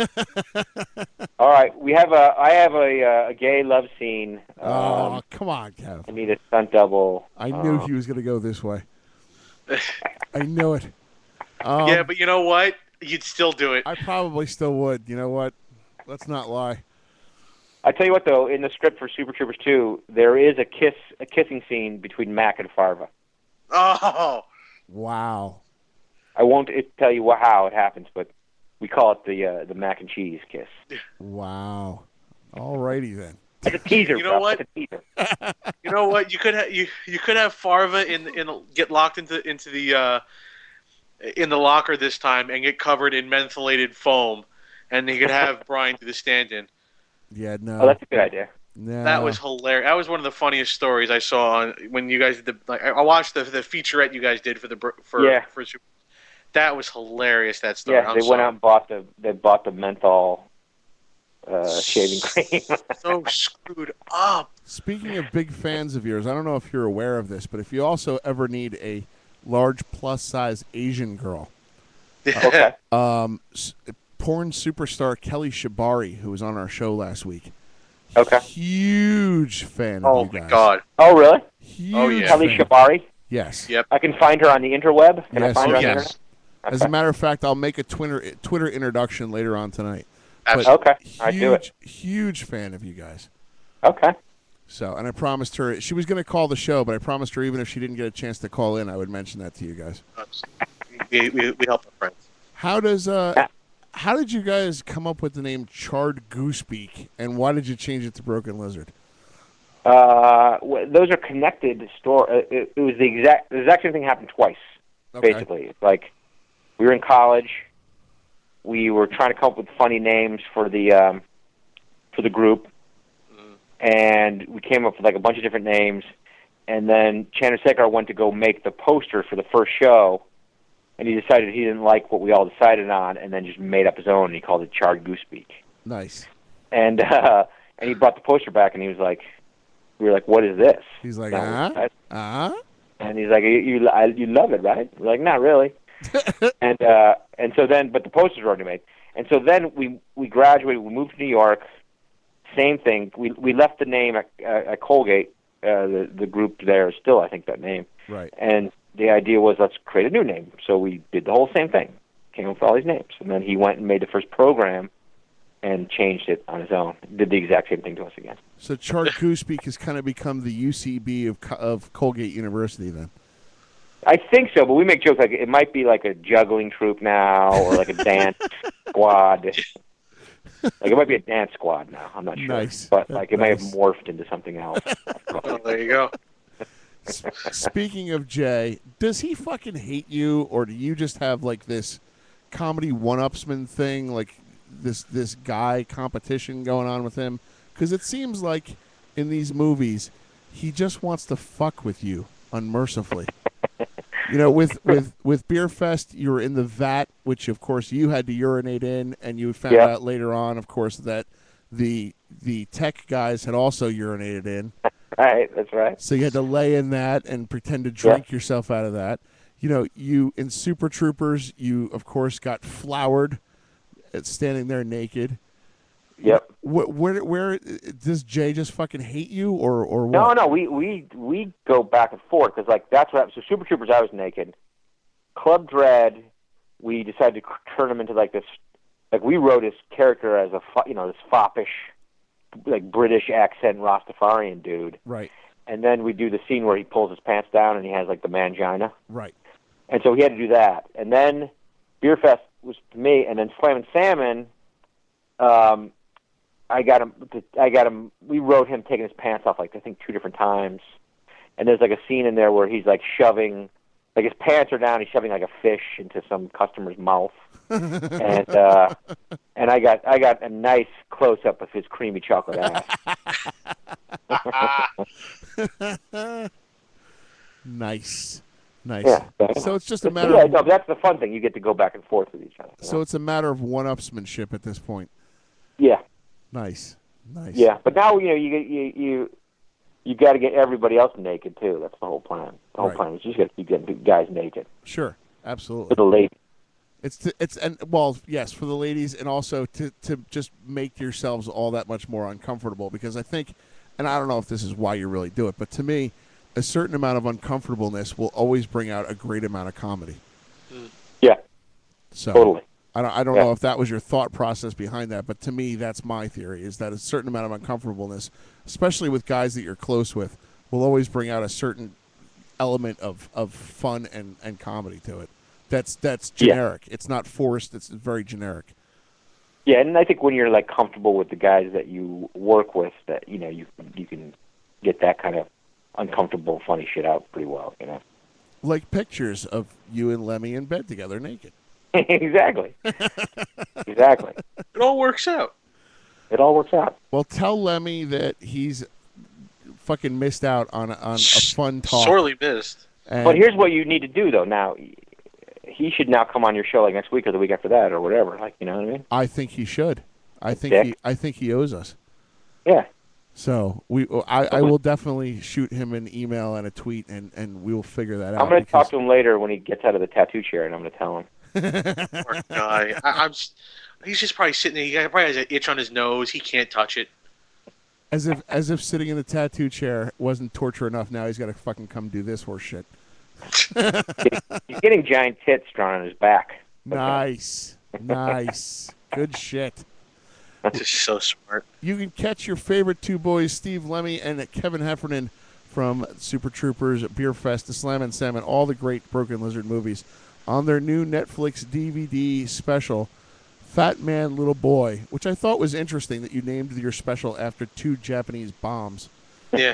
All right. I have a gay love scene. Oh, come on, Kev. I need a stunt double. I knew he was going to go this way. I knew it. Yeah, but you know what? You'd still do it. I probably still would. You know what? Let's not lie. I tell you what, though, in the script for Super Troopers 2, there is a kissing scene between Mac and Farva. Oh, wow! I won't tell you how it happens, but we call it the mac and cheese kiss. Wow! Alrighty then. That's a teaser. You know what? That's a teaser. You know what? You could have Farva get locked into the in the locker this time and get covered in mentholated foam, and he could have Brian do the stand-in. Yeah, no. Oh, that's a good idea. No. That was hilarious. That was one of the funniest stories I saw when you guys did I watched the featurette you guys did for Super. That was hilarious. That story. Yeah, they went out and bought the menthol shaving cream. So screwed up. Speaking of big fans of yours, I don't know if you're aware of this, but if you also ever need a large plus-size Asian girl, okay. Porn superstar Kelly Shibari, who was on our show last week. Okay. Huge fan of you guys. Oh my God. Oh really? Huge Kelly fan. Shibari. Yes. Yep. I can find her on the interweb. Can I Yes, find her on the yes. internet? Okay. As a matter of fact, I'll make a Twitter introduction later on tonight. Okay. I do it. Huge fan of you guys. Okay. So, and I promised her she was going to call the show, but I promised her even if she didn't get a chance to call in, I would mention that to you guys. We help our friends. How did you guys come up with the name Charred Goosebeak, and why did you change it to Broken Lizard? Those are connected. It was the exact same thing happened twice. Okay. Basically, like we were in college, we were trying to come up with funny names for the group, and we came up with like a bunch of different names. And then Chandrasekhar went to go make the poster for the first show, and he decided he didn't like what we all decided on, and then just made up his own. And he called it Charred Goosebeak. Nice. And he brought the poster back, and he was like, we were like, what is this? He's like, And he's like, you love it, right? We're like, not really. and so then, but the posters were already made. And so then we graduated. We moved to New York. Same thing. We left the name at Colgate. The group there is still, I think, that name. Right. And the idea was, let's create a new name. So we did the whole same thing. Came up with all these names. And then he went and made the first program and changed it on his own. Did the exact same thing to us again. So Charred Goosebeak has kind of become the UCB of Colgate University then. I think so, but we make jokes like it might be like a juggling troupe now, or like a dance squad. Like it might be a dance squad now. I'm not sure, Nice. but like it may have morphed into something else. Oh, there you go. Speaking of Jay, does he fucking hate you, or do you just have like this comedy one-upsman thing, like this guy competition going on with him? Because it seems like in these movies, he just wants to fuck with you unmercifully. You know, with Beer Fest, you were in the vat, which of course you had to urinate in, and you found out later on, of course, that the tech guys had also urinated in. Right, that's right. So you had to lay in that and pretend to drink yourself out of that. You know, you in Super Troopers, you of course got flowered, standing there naked. Yep. Where does Jay just fucking hate you, or what? No. We go back and forth because like that's what happened. So Super Troopers, I was naked. Club Dread, we decided to turn him into like this. Like we wrote his character as this foppish, like British accent Rastafarian dude. Right. And then we do the scene where he pulls his pants down and he has like the mangina. Right. And so he had to do that. And then Beer Fest was to me, and then Slam and Salmon. I got him. We wrote him taking his pants off like I think 2 different times, and there's like a scene in there where he's like shoving, like his pants are down. He's shoving like a fish into some customer's mouth, and I got a nice close up of his creamy chocolate ass. Nice. Yeah. So it's just a matter. Yeah, no, that's the fun thing. You get to go back and forth with each other. So it's a matter of one-upsmanship at this point. Yeah. Nice. Yeah, but now you got to get everybody else naked too. That's the whole plan. The whole plan is just got to keep getting guys naked. Sure, absolutely. For the ladies. Yes, for the ladies, and also to just make yourselves all that much more uncomfortable. Because I think, and I don't know if this is why you really do it, but to me, a certain amount of uncomfortableness will always bring out a great amount of comedy. Yeah. So, totally. I don't know if that was your thought process behind that, but to me, that's my theory, is that a certain amount of uncomfortableness, especially with guys that you're close with, will always bring out a certain element of fun and comedy to it. That's generic. It's not forced. It's very generic. Yeah, and I think when you're like comfortable with the guys that you work with, that you can get that kind of uncomfortable, funny shit out pretty well. Like pictures of you and Lemmy in bed together, naked. Exactly. Exactly. It all works out. It all works out. Well, tell Lemmy that he's fucking missed out on a fun talk. Sorely missed. But here's what you need to do, though. Now, he should now come on your show like next week or the week after that or whatever. Like, you know what I mean? I think he should. I think he owes us. Yeah. So I will definitely shoot him an email and a tweet, and we will figure that out. I'm going to talk to him later when he gets out of the tattoo chair, and I'm going to tell him. Poor guy. He's just probably sitting there. He probably has an itch on his nose. He can't touch it. As if sitting in the tattoo chair wasn't torture enough. Now he's got to fucking come do this horse shit. He's getting giant tits drawn on his back. Nice. Good shit. That's just so smart. You can catch your favorite two boys, Steve Lemme and Kevin Heffernan, from Super Troopers, Beer Fest, The Slam and Salmon, all the great Broken Lizard movies, on their new Netflix DVD special, Fat Man, Little Boy, which I thought was interesting that you named your special after two Japanese bombs. Yeah.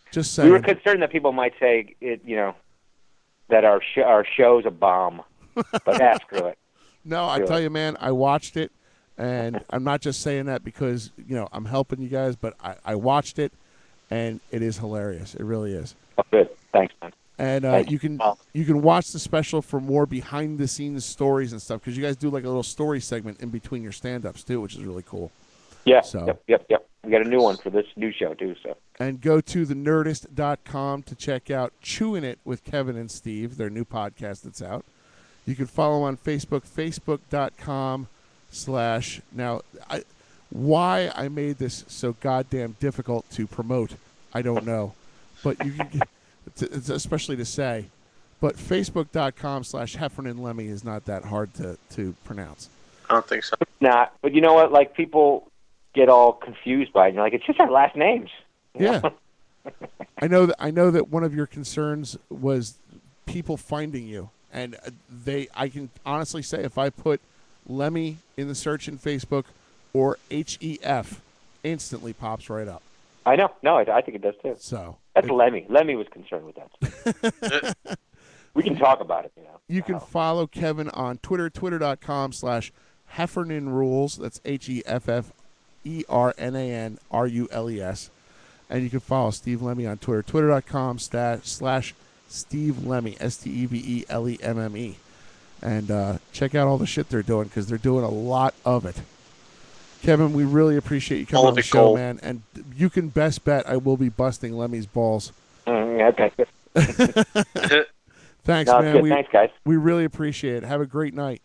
Just saying. We were concerned that people might say, that our show's a bomb. But screw it. No, I tell you, man, I watched it. And I'm not just saying that because, I'm helping you guys, but I watched it, and it is hilarious. It really is. Oh, good. Thanks, man. And you can watch the special for more behind-the-scenes stories and stuff, because you guys do like a little story segment in between your stand-ups, too, which is really cool. Yeah, so. Yep. We got a new one for this new show, too. So. And go to thenerdist.com to check out Chewing It with Kevin and Steve, their new podcast that's out. You can follow them on Facebook, facebook.com/. Now, why I made this so goddamn difficult to promote, I don't know. But you can, it's especially to say, but facebook.com/Heffernan Lemmy is not that hard to pronounce. I don't think so. It's not. But you know what? Like, people get all confused by it. You're like, it's just our last names. Yeah. I know that one of your concerns was people finding you. And I can honestly say, if I put Lemmy in the search in Facebook or HEF, instantly pops right up. I know. No, I think it does too. So that's Lemmy. Lemmy was concerned with that. We can talk about it. You can follow Kevin on Twitter, twitter.com/Heffernan Rules. That's HEFFERNANRULES. And you can follow Steve Lemme on Twitter, twitter.com/Steve Lemme, STEVELEMME. And check out all the shit they're doing, because they're doing a lot of it. Kevin, we really appreciate you coming on the show, man. And you can best bet I will be busting Lemmy's balls. Okay. Thanks, man. Good. Thanks, guys. We really appreciate it. Have a great night.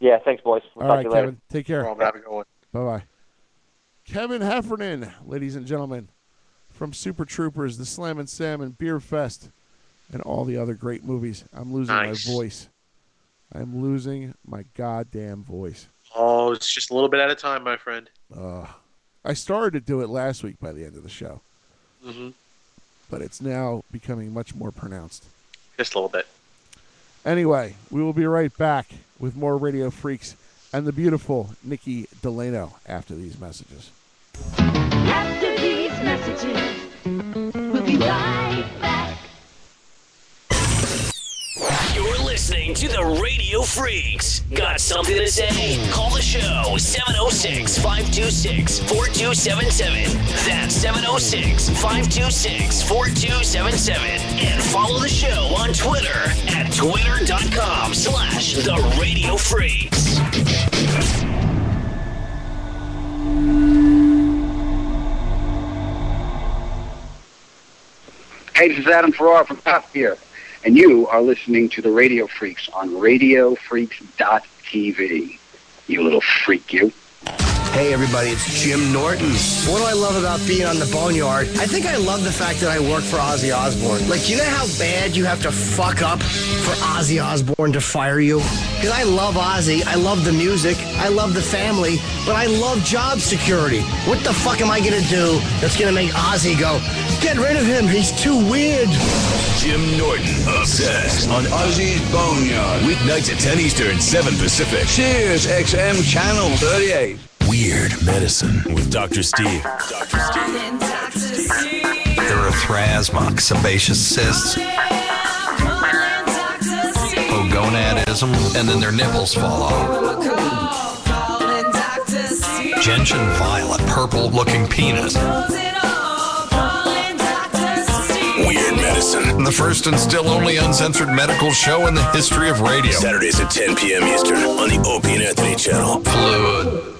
Yeah, thanks, boys. We'll all talk right, to you later. Kevin. Take care. Have a good one. Bye-bye. Kevin Heffernan, ladies and gentlemen, from Super Troopers, The Slam and Salmon, Beer Fest, and all the other great movies. I'm losing my voice. I'm losing my goddamn voice. Oh, it's just a little bit at a time, my friend. I started to do it last week by the end of the show. Mm-hmm. But it's now becoming much more pronounced. Just a little bit. Anyway, we will be right back with more Radio Freaks and the beautiful Nikki Delano after these messages. After these messages, we'll be right back. You're listening to the Radio Freaks. Got something to say? Call the show, 706-526-4277. That's 706-526-4277. And follow the show on Twitter at twitter.com/The Radio Freaks. Hey, this is Adam Farrar from Top Gear, and you are listening to the Radio Freaks on RadioFreaks.tv. You little freak, you. Hey everybody, it's Jim Norton. What do I love about being on the Boneyard? I think I love the fact that I work for Ozzy Osbourne. Like, you know how bad you have to fuck up for Ozzy Osbourne to fire you? Because I love Ozzy, I love the music, I love the family, but I love job security. What the fuck am I gonna do that's gonna make Ozzy go, get rid of him, he's too weird? Jim Norton, obsessed on Ozzy's Boneyard. Weeknights at 10 Eastern, 7 Pacific. Sirius XM Channel 38. Weird Medicine with Dr. Steve. Erythrasma, sebaceous cysts, pogonadism, and then their nipples fall off. Gentian violet, purple-looking penis. Weird Medicine. The first and still only uncensored medical show in the history of radio. Saturdays at 10 p.m. Eastern on the Opie and Anthony channel. Fluid.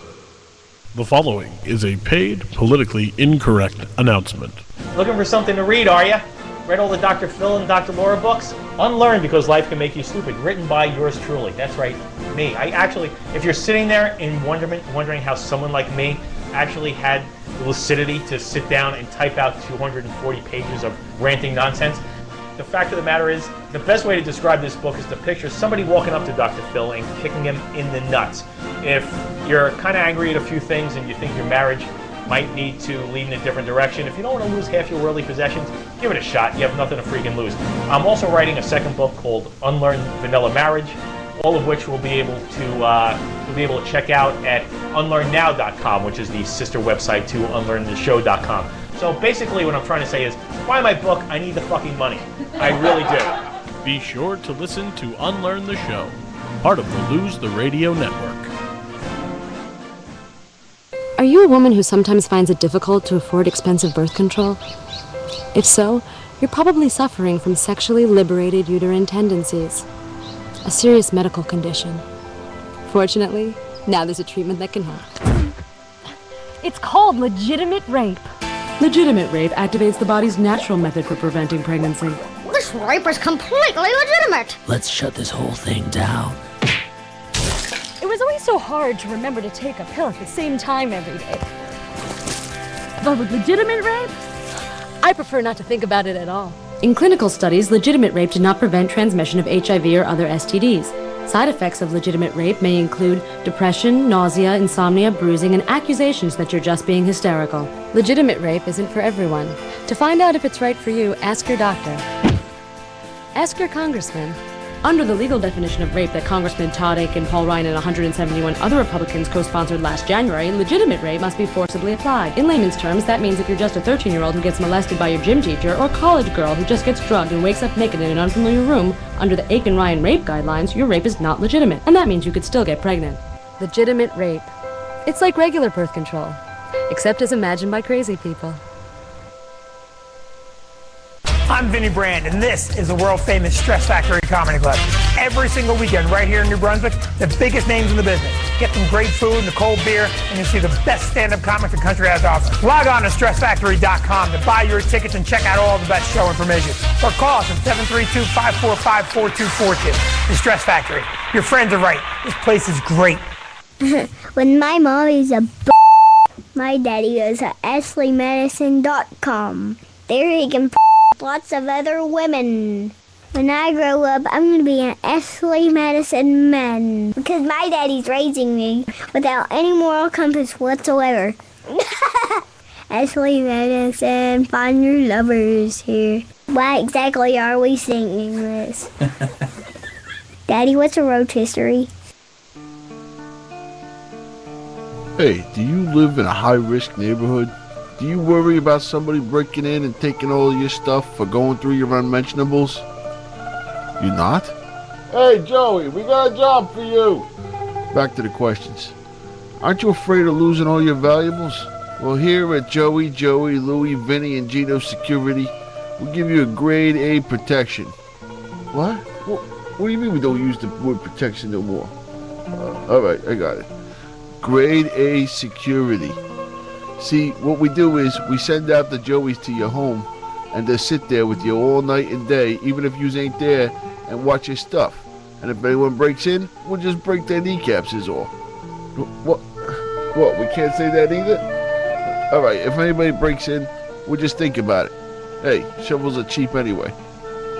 The following is a paid, politically incorrect announcement. Looking for something to read, are you? Read all the Dr. Phil and Dr. Laura books? Unlearn Because Life Can Make You Stupid, written by yours truly. That's right, me. I actually, if you're sitting there in wondering how someone like me actually had the lucidity to sit down and type out 240 pages of ranting nonsense, the fact of the matter is, the best way to describe this book is to picture somebody walking up to Dr. Phil and kicking him in the nuts. If you're kind of angry at a few things and you think your marriage might need to lead in a different direction, if you don't want to lose half your worldly possessions, give it a shot. You have nothing to freaking lose. I'm also writing a second book called Unlearn Vanilla Marriage, all of which we'll be able to check out at unlearnnow.com, which is the sister website to unlearntheshow.com. So basically what I'm trying to say is, buy my book, I need the fucking money. I really do. Be sure to listen to Unlearn the Show, part of the Lose the Radio Network. Are you a woman who sometimes finds it difficult to afford expensive birth control? If so, you're probably suffering from sexually liberated uterine tendencies, a serious medical condition. Fortunately, now there's a treatment that can help. It's called legitimate rape. Legitimate rape activates the body's natural method for preventing pregnancy. This rape is completely legitimate. Let's shut this whole thing down. It was always so hard to remember to take a pill at the same time every day. But with legitimate rape, I prefer not to think about it at all. in clinical studies, legitimate rape did not prevent transmission of HIV or other STDs. Side effects of legitimate rape may include depression, nausea, insomnia, bruising, and accusations that you're just being hysterical. Legitimate rape isn't for everyone. To find out if it's right for you, ask your doctor. Ask your congressman. Under the legal definition of rape that Congressman Todd Akin, Paul Ryan, and 171 other Republicans co-sponsored last January, legitimate rape must be forcibly applied. In layman's terms, that means if you're just a 13-year-old who gets molested by your gym teacher, or college girl who just gets drugged and wakes up naked in an unfamiliar room, under the Akin-Ryan rape guidelines, your rape is not legitimate, and that means you could still get pregnant. Legitimate rape. It's like regular birth control, except as imagined by crazy people. I'm Vinny Brand, and this is the world-famous Stress Factory Comedy Club. Every single weekend, right here in New Brunswick, the biggest names in the business. Get some great food and a cold beer, and you'll see the best stand-up comics the country has to offer. Log on to StressFactory.com to buy your tickets and check out all the best show information. Or call us at 732-545-4242. The Stress Factory. Your friends are right. This place is great. When my mom is a my daddy goes to AshleyMedicine.com. There he can lots of other women. When I grow up, I'm going to be an Ashley Madison man because my daddy's raising me without any moral compass whatsoever. Ashley Madison, find your lovers here. Why exactly are we singing this? Daddy, what's a rotisserie? Hey, do you live in a high-risk neighborhood? Do you worry about somebody breaking in and taking all of your stuff for going through your unmentionables? You not? Hey, Joey, we got a job for you. Back to the questions. Aren't you afraid of losing all your valuables? Well, here at Joey, Louie, Vinny, and Gino Security, we'll give you a grade A protection. What? What do you mean we don't use the word protection no more? All right, I got it. Grade A security. See, what we do is we send out the Joeys to your home, and they sit there with you all night and day, even if you ain't there, and watch your stuff. And if anyone breaks in, we'll just break their kneecaps is all. What? What, we can't say that either? Alright, if anybody breaks in, we'll just think about it. Hey, shovels are cheap anyway.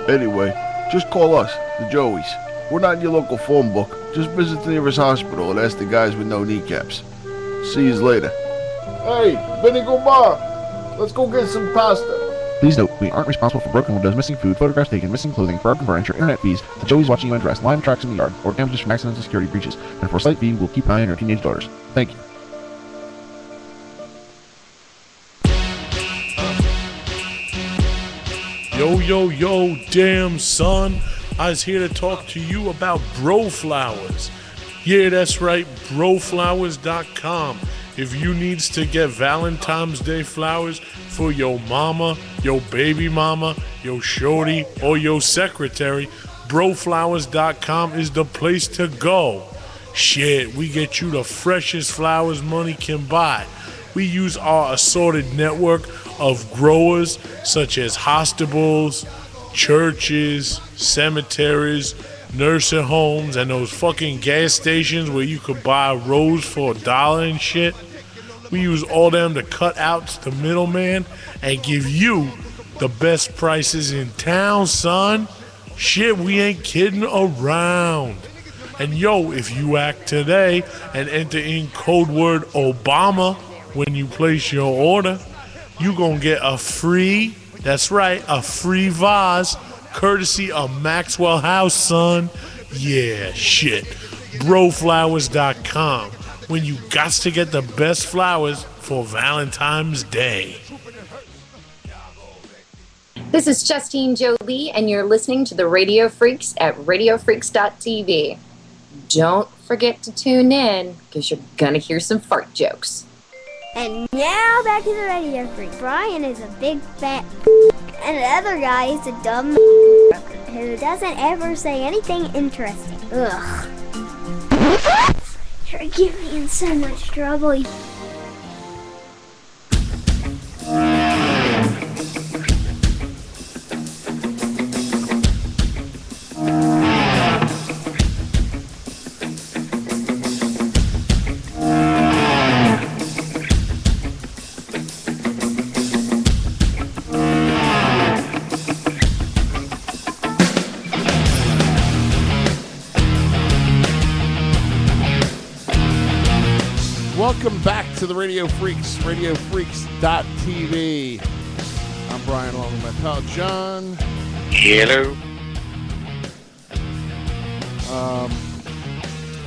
Anyway, just call us, the Joeys. We're not in your local phone book. Just visit the nearest hospital and ask the guys with no kneecaps. See you later. Hey, Vinny Gomar, let's go get some pasta. Please note, we aren't responsible for broken windows, missing food, photographs taken, missing clothing, broken furniture, internet fees, the Joey's watching you undressed, live tracks in the yard, or damages from accidental security breaches. And for a slight fee, we'll keep an eye on your teenage daughters. Thank you. Yo, yo, yo, damn son. I was here to talk to you about Bro Flowers. Yeah, that's right, broflowers.com. If you needs to get Valentine's Day flowers for your mama, your baby mama, your shorty, or your secretary, broflowers.com is the place to go. Shit, we get you the freshest flowers money can buy. We use our assorted network of growers such as hospitals, churches, cemeteries, nursing homes, and those fucking gas stations where you could buy a rose for $1 and shit. We use all them to cut out the middleman and give you the best prices in town, son. Shit, we ain't kidding around. And yo, if you act today and enter in code word Obama when you place your order, you gonna get a free, that's right, a free vase courtesy of Maxwell House, son. Yeah, shit. Broflowers.com. When you got to get the best flowers for Valentine's Day. This is Justine Jolie, and you're listening to the Radio Freaks at radiofreaks.tv. Don't forget to tune in, because you're gonna hear some fart jokes. And now back to the Radio Freak. Brian is a big fat and the other guy is a dumb who doesn't ever say anything interesting. Ugh. You're getting me in so much trouble. Welcome back to the Radio Freaks, radiofreaks.tv. I'm Brian, along with my pal John. Hello.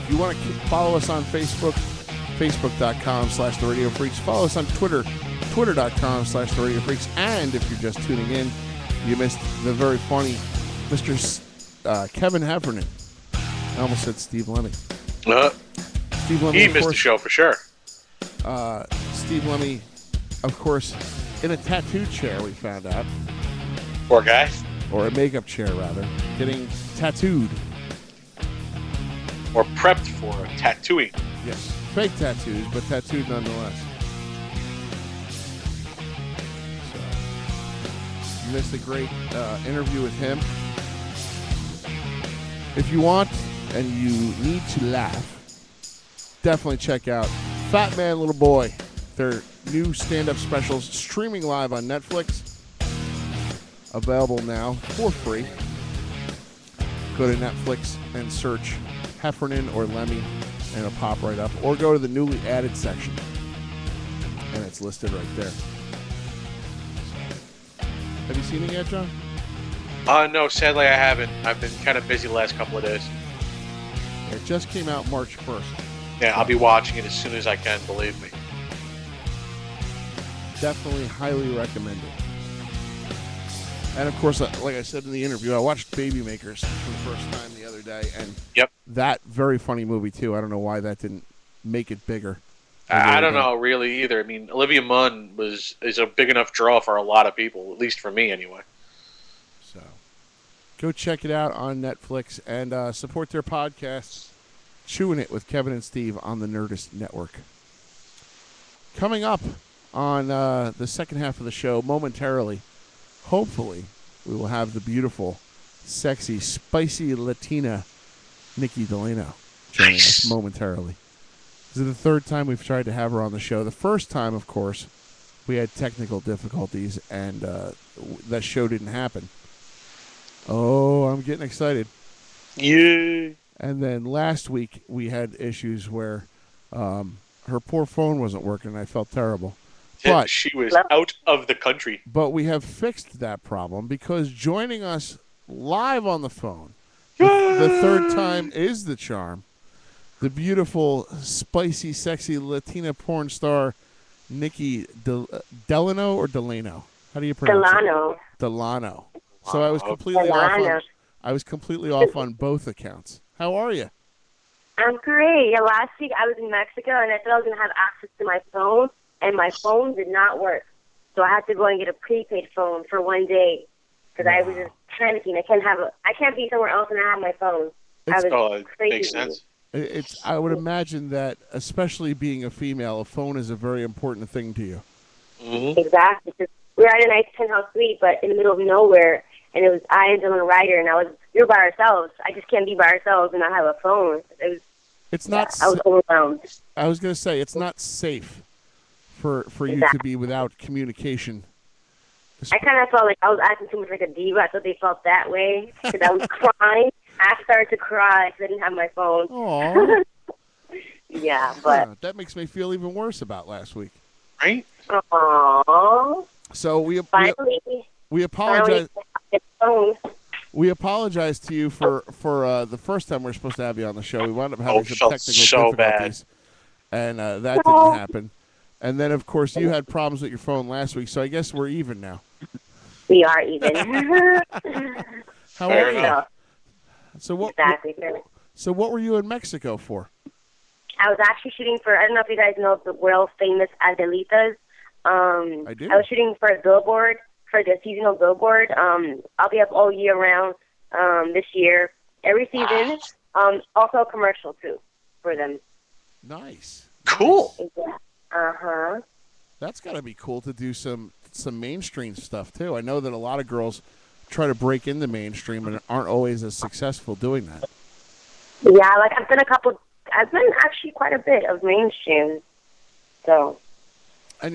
If you want to follow us on Facebook, facebook.com/The Radio Freaks. Follow us on Twitter, twitter.com/The Radio Freaks. And if you're just tuning in, you missed the very funny Mr. Kevin Heffernan. I almost said Steve Lemme. Steve Lemme, he missed the show for sure. Steve Lemme, of course, in a tattoo chair, we found out. Poor guy. Or a makeup chair, rather. Getting tattooed. Or prepped for tattooing. Yes. Fake tattoos, but tattooed nonetheless. So, you missed a great interview with him. If you want and you need to laugh, definitely check out Fat Man Little Boy. Their new stand-up specials streaming live on Netflix. Available now for free. Go to Netflix and search Heffernan or Lemmy and it'll pop right up. Or go to the newly added section and it's listed right there. Have you seen it yet, John? No, sadly I haven't. I've been kind of busy the last couple of days. It just came out March 1st. Yeah, I'll be watching it as soon as I can, believe me. Definitely highly recommend it. And of course, like I said in the interview, I watched Baby Makers for the first time the other day, and that very funny movie too. I don't know why that didn't make it bigger. I don't know really either. I mean, Olivia Munn is a big enough draw for a lot of people, at least for me anyway. So, go check it out on Netflix and support their podcasts. Chewing It with Kevin and Steve on the Nerdist Network. Coming up on the second half of the show, momentarily, hopefully, we will have the beautiful, sexy, spicy Latina Nikki Delano joining us momentarily. This is the third time we've tried to have her on the show. The first time, of course, we had technical difficulties, and that show didn't happen. Oh, I'm getting excited. Yeah. And then last week, we had issues where her poor phone wasn't working, and I felt terrible. But she was out of the country. But we have fixed that problem because joining us live on the phone, the third time is the charm, the beautiful, spicy, sexy Latina porn star, Nikki Delano or Delano? How do you pronounce it? Delano. So I was completely off on both accounts. How are you? I'm great. Yeah, last week I was in Mexico and I thought I was going to have access to my phone, and my phone did not work. So I had to go and get a prepaid phone for one day because I was just panicking. I can't be somewhere else and I have my phone. I was crazy. Makes sense. I would imagine that, especially being a female, a phone is a very important thing to you. Mm-hmm. Exactly. We were at a nice penthouse suite, but in the middle of nowhere, and it was I and Dylan Ryder, and we were by ourselves. I just can't be by ourselves and not have a phone. I was overwhelmed. I was going to say, it's not safe for you to be without communication. I kind of felt like I was acting too much like a diva. I thought they felt that way because I was crying. I started to cry because I didn't have my phone. Aww. Yeah, but that makes me feel even worse about last week. Right? Aww. So we apologize. We apologize to you for the first time we were supposed to have you on the show. We wound up having some technical difficulties, and that didn't happen. And then, of course, you had problems with your phone last week, so I guess we're even now. We are even. How are you? So what were you in Mexico for? I was actually shooting for, I don't know if you guys know the world famous Adelitas. I do. I was shooting for a billboard, for the seasonal billboard. I'll be up all year round this year, every season. Also a commercial, too, for them. Nice. Cool. Yeah. Uh-huh. That's got to be cool to do some mainstream stuff, too. I know that a lot of girls try to break into mainstream and aren't always as successful doing that. Yeah, like I've done actually quite a bit of mainstream. So, and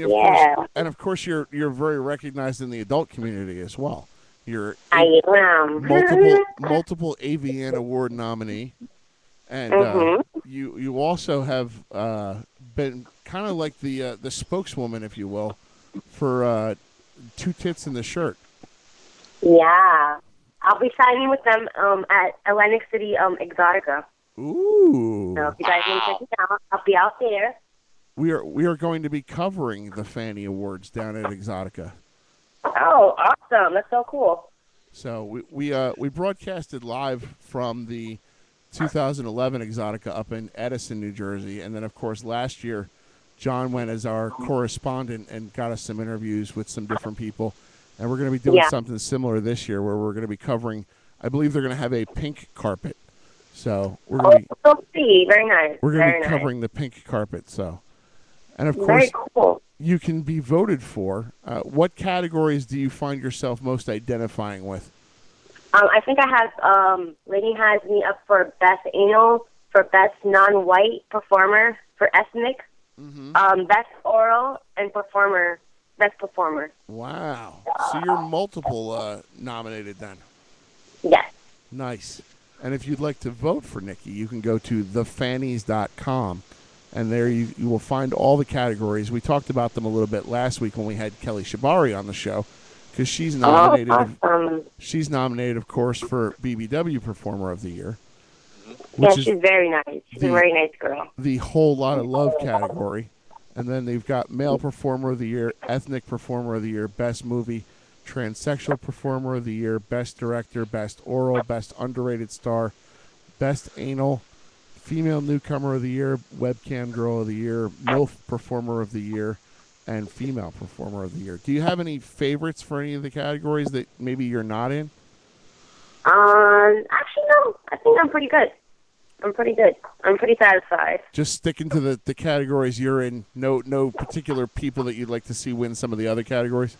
of course you're very recognized in the adult community as well. You're I am. multiple AVN award nominee, and you also have been kind of like the spokeswoman, if you will, for Two Tits in the Shirt. Yeah, I'll be signing with them at Atlantic City Exotica. Ooh! So if you guys want to check it out, I'll be out there. We are going to be covering the Fanny Awards down at Exotica. Oh, awesome! That's so cool. So we broadcasted live from the 2011 Exotica up in Edison, New Jersey, and then of course last year, John went as our correspondent and got us some interviews with some different people, and we're going to be doing something similar this year where we're going to be covering. I believe they're going to have a pink carpet, so we're going to be very nice. We're going to be covering the pink carpet. So, and of course, you can be voted for. What categories do you find yourself most identifying with? I think I have, Lady has me up for Best Anal, for Best Non-White Performer, for Ethnic, Best Oral, and Best Performer. Wow. So you're multiple nominated then? Yes. Nice. And if you'd like to vote for Nikki, you can go to thefannies.com, and there you will find all the categories. We talked about them a little bit last week when we had Kelly Shabari on the show, because she's nominated. Awesome. She's nominated, of course, for BBW Performer of the Year. She's very nice. She's a very nice girl. The Whole Lot of Love category. And then they've got Male Performer of the Year, Ethnic Performer of the Year, Best Movie, Transsexual Performer of the Year, Best Director, Best Oral, Best Underrated Star, Best Anal, Female Newcomer of the Year, Webcam Girl of the Year, MILF Performer of the Year, and Female Performer of the Year. Do you have any favorites for any of the categories that maybe you're not in? Actually, no. I think I'm pretty good. I'm pretty satisfied. Just sticking to the categories you're in. No particular people that you'd like to see win some of the other categories?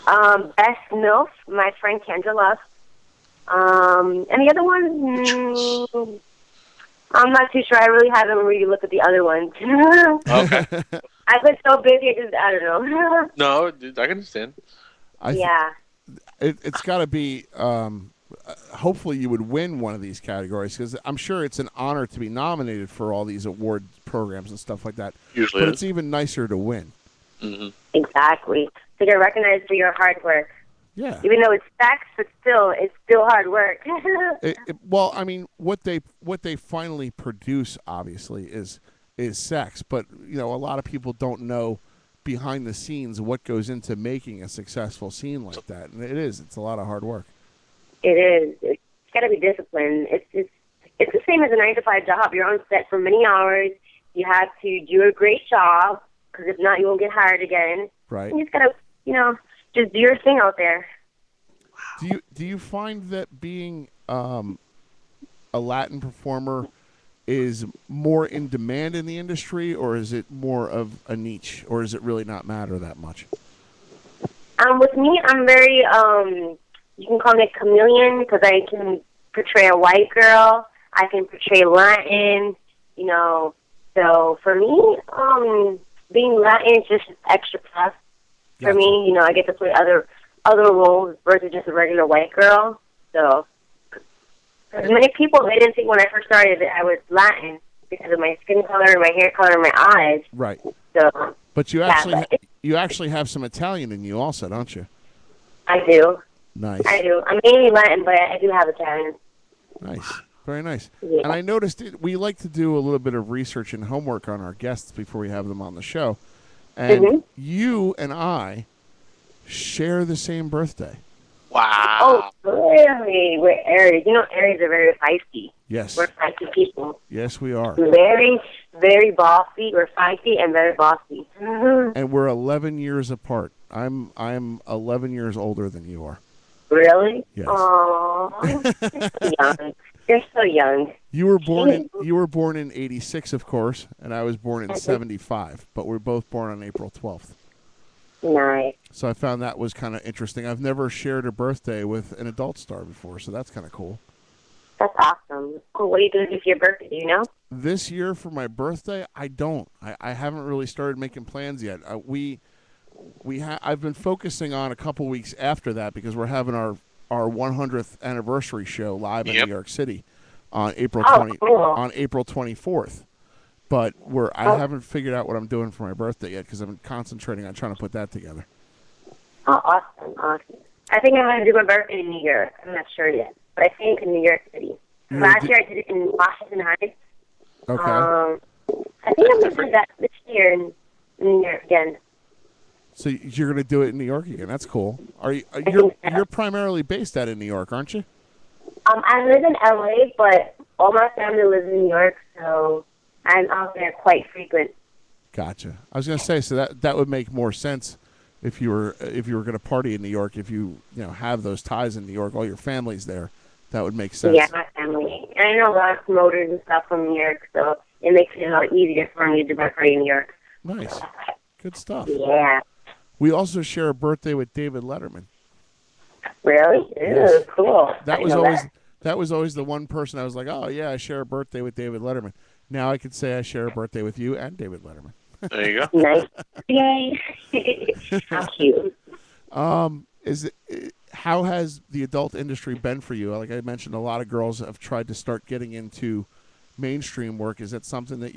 Best MILF, my friend Kendra Love. And the other one, I'm not too sure. I really haven't really looked at the other ones. Okay. I've been so busy, I don't know. No, dude, I can understand. Yeah. It's got to be. Hopefully, you would win one of these categories because I'm sure it's an honor to be nominated for all these award programs and stuff like that. Usually but is. It's even nicer to win. Mm-hmm. Exactly. To get recognized for your hard work. Yeah. Even though it's sex, but it's still hard work. Well, I mean, what they finally produce obviously is sex, but you know, a lot of people don't know behind the scenes what goes into making a successful scene like that, and it's a lot of hard work. It is. It's got to be disciplined. It's the same as a 9-to-5 job. You're on set for many hours. You have to do a great job because if not, you won't get hired again. Right. And you just gotta, just do your thing out there. Do you find that being a Latin performer is more in demand in the industry, or is it more of a niche, or does it really not matter that much? With me, I'm very, you can call me a chameleon because I can portray a white girl. I can portray Latin, So for me, being Latin is just extra plus. For me, I get to play other roles versus just a regular white girl. So, as many people, they didn't think when I first started that I was Latin because of my skin color, my hair color, and my eyes. Right. So, but you actually have some Italian in you also, don't you? I do. Nice. I do. I'm mainly Latin, but I do have Italian. Nice. Very nice. Yeah. And I noticed we like to do a little bit of research and homework on our guests before we have them on the show. And you and I share the same birthday. Wow. Oh, really? We're Aries. Aries are very feisty. Yes. We're feisty people. Yes, we are. Very, very bossy. We're feisty and very bossy. And we're 11 years apart. I'm 11 years older than you are. Really? Yes. Aww. You're so young. You're so young. You were born in 86, of course, and I was born in 75, but we're both born on April 12th. Nice. So I found that was kind of interesting. I've never shared a birthday with an adult star before, so that's kind of cool. That's awesome. Cool. What are you going to do for your birthday? Do you know? This year for my birthday, I don't. I haven't really started making plans yet. I've been focusing on a couple weeks after that because we're having our 100th anniversary show live in New York City on April 24th. But I haven't figured out what I'm doing for my birthday yet because I'm concentrating on trying to put that together. Oh, awesome. I think I'm going to do my birthday in New York. I'm not sure yet, but I think in New York City. Last year I did it in Washington Heights. Okay. I think I'm going to do that this year in New York again. So you're going to do it in New York again? That's cool. You're primarily based out in New York, aren't you? I live in LA, but all my family lives in New York, so I'm out there quite frequent. Gotcha. I was going to say, so that would make more sense if you were going to party in New York. If you have those ties in New York, all your family's there. That would make sense. Yeah, my family. And I know a lot of promoters and stuff from New York, so it makes it a lot easier for me to do my party in New York. Nice. Good stuff. Yeah. We also share a birthday with David Letterman. Really? Yes. Ew, cool. That was always the one person I was like, oh yeah, I share a birthday with David Letterman. Now I could say I share a birthday with you and David Letterman. There you go. Nice. Yay. How cute. How has the adult industry been for you? Like I mentioned, a lot of girls have tried to start getting into mainstream work. Is that something that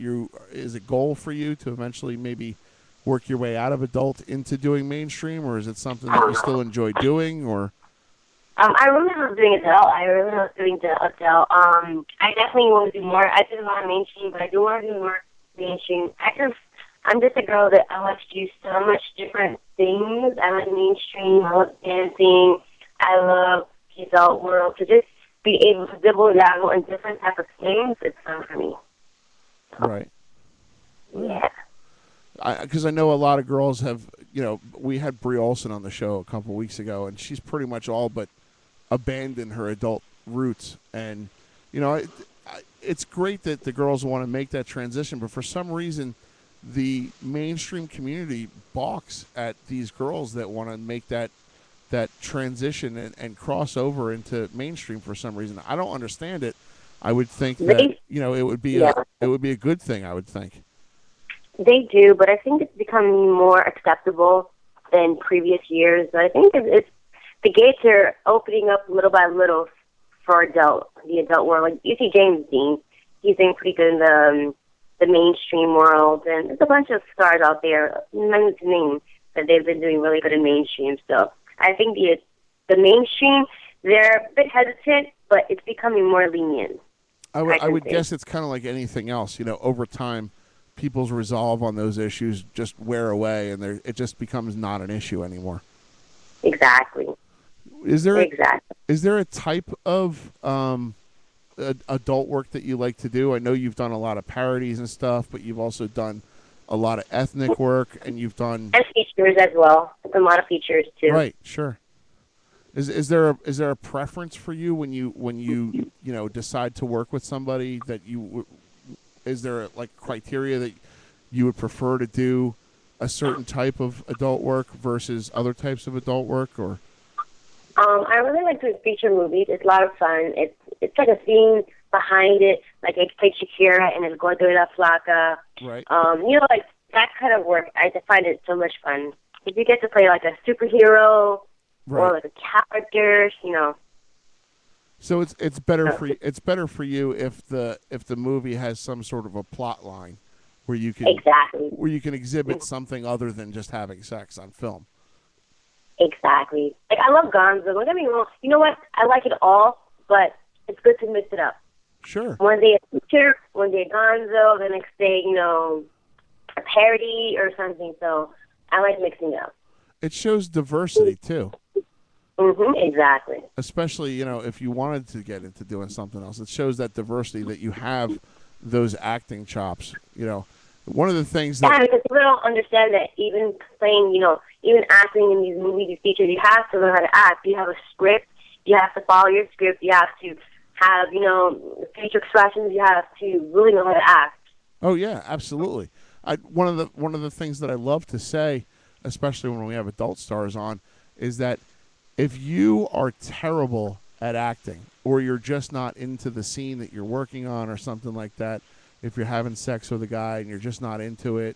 is a goal for you to eventually maybe work your way out of adult into doing mainstream, or is it something that you still enjoy doing? Or I really love doing adult. I definitely want to do more. I did a lot of mainstream, but I do want to do more mainstream. I'm just a girl that I like to do so much different things. I like mainstream. I love dancing. I love the adult world. To just be able to dibble and dabble in different types of things, it's fun for me. Right. Yeah. Because I know a lot of girls have, we had Brie Olson on the show a couple weeks ago, and she's pretty much all but abandoned her adult roots. And, it's great that the girls want to make that transition, but for some reason, the mainstream community balks at these girls that want to make that transition and cross over into mainstream for some reason. I don't understand it. I would think that it would be a good thing. I would think. They do, but I think it's becoming more acceptable than previous years. I think it's the gates are opening up little by little for the adult world. Like you see James Dean, he's doing pretty good in the mainstream world, and there's a bunch of stars out there, none to name, that they've been doing really good in mainstream. So I think the mainstream, they're a bit hesitant, but it's becoming more lenient. I would guess it's kind of like anything else. Over time, people's resolve on those issues just wear away, and it just becomes not an issue anymore. Exactly. Is there a type of adult work that you like to do? I know you've done a lot of parodies and stuff, but you've also done a lot of ethnic work, and you've done features as well. I've done a lot of features too. Right, sure. Is there a preference for you when you decide to work with somebody that is there like criteria that you would prefer to do a certain type of adult work versus other types of adult work, or? I really like doing feature movies. It's a lot of fun. It's like a scene behind it, like I played Shakira and it's going through La Flaca. Right. Like that kind of work. I just find it so much fun. If you get to play like a superhero or like a character, So it's better for you if the movie has some sort of a plot line where you can exhibit something other than just having sex on film. Exactly. Like I love Gonzo. Don't get me wrong. You know what? I like it all, but it's good to mix it up. Sure. One day a feature, one day Gonzo, the next day, a parody or something. So I like mixing it up. It shows diversity too. Exactly. Especially, if you wanted to get into doing something else, it shows that diversity that you have those acting chops. One of the things that because people don't understand that even playing, even acting in these movies, these features, you have to learn how to act. You have a script. You have to follow your script. You have to have, facial expressions. You have to really know how to act. Oh yeah, absolutely. One of the things that I love to say, especially when we have adult stars on, is that if you are terrible at acting, or you're just not into the scene that you're working on, or something like that, if you're having sex with a guy and you're just not into it,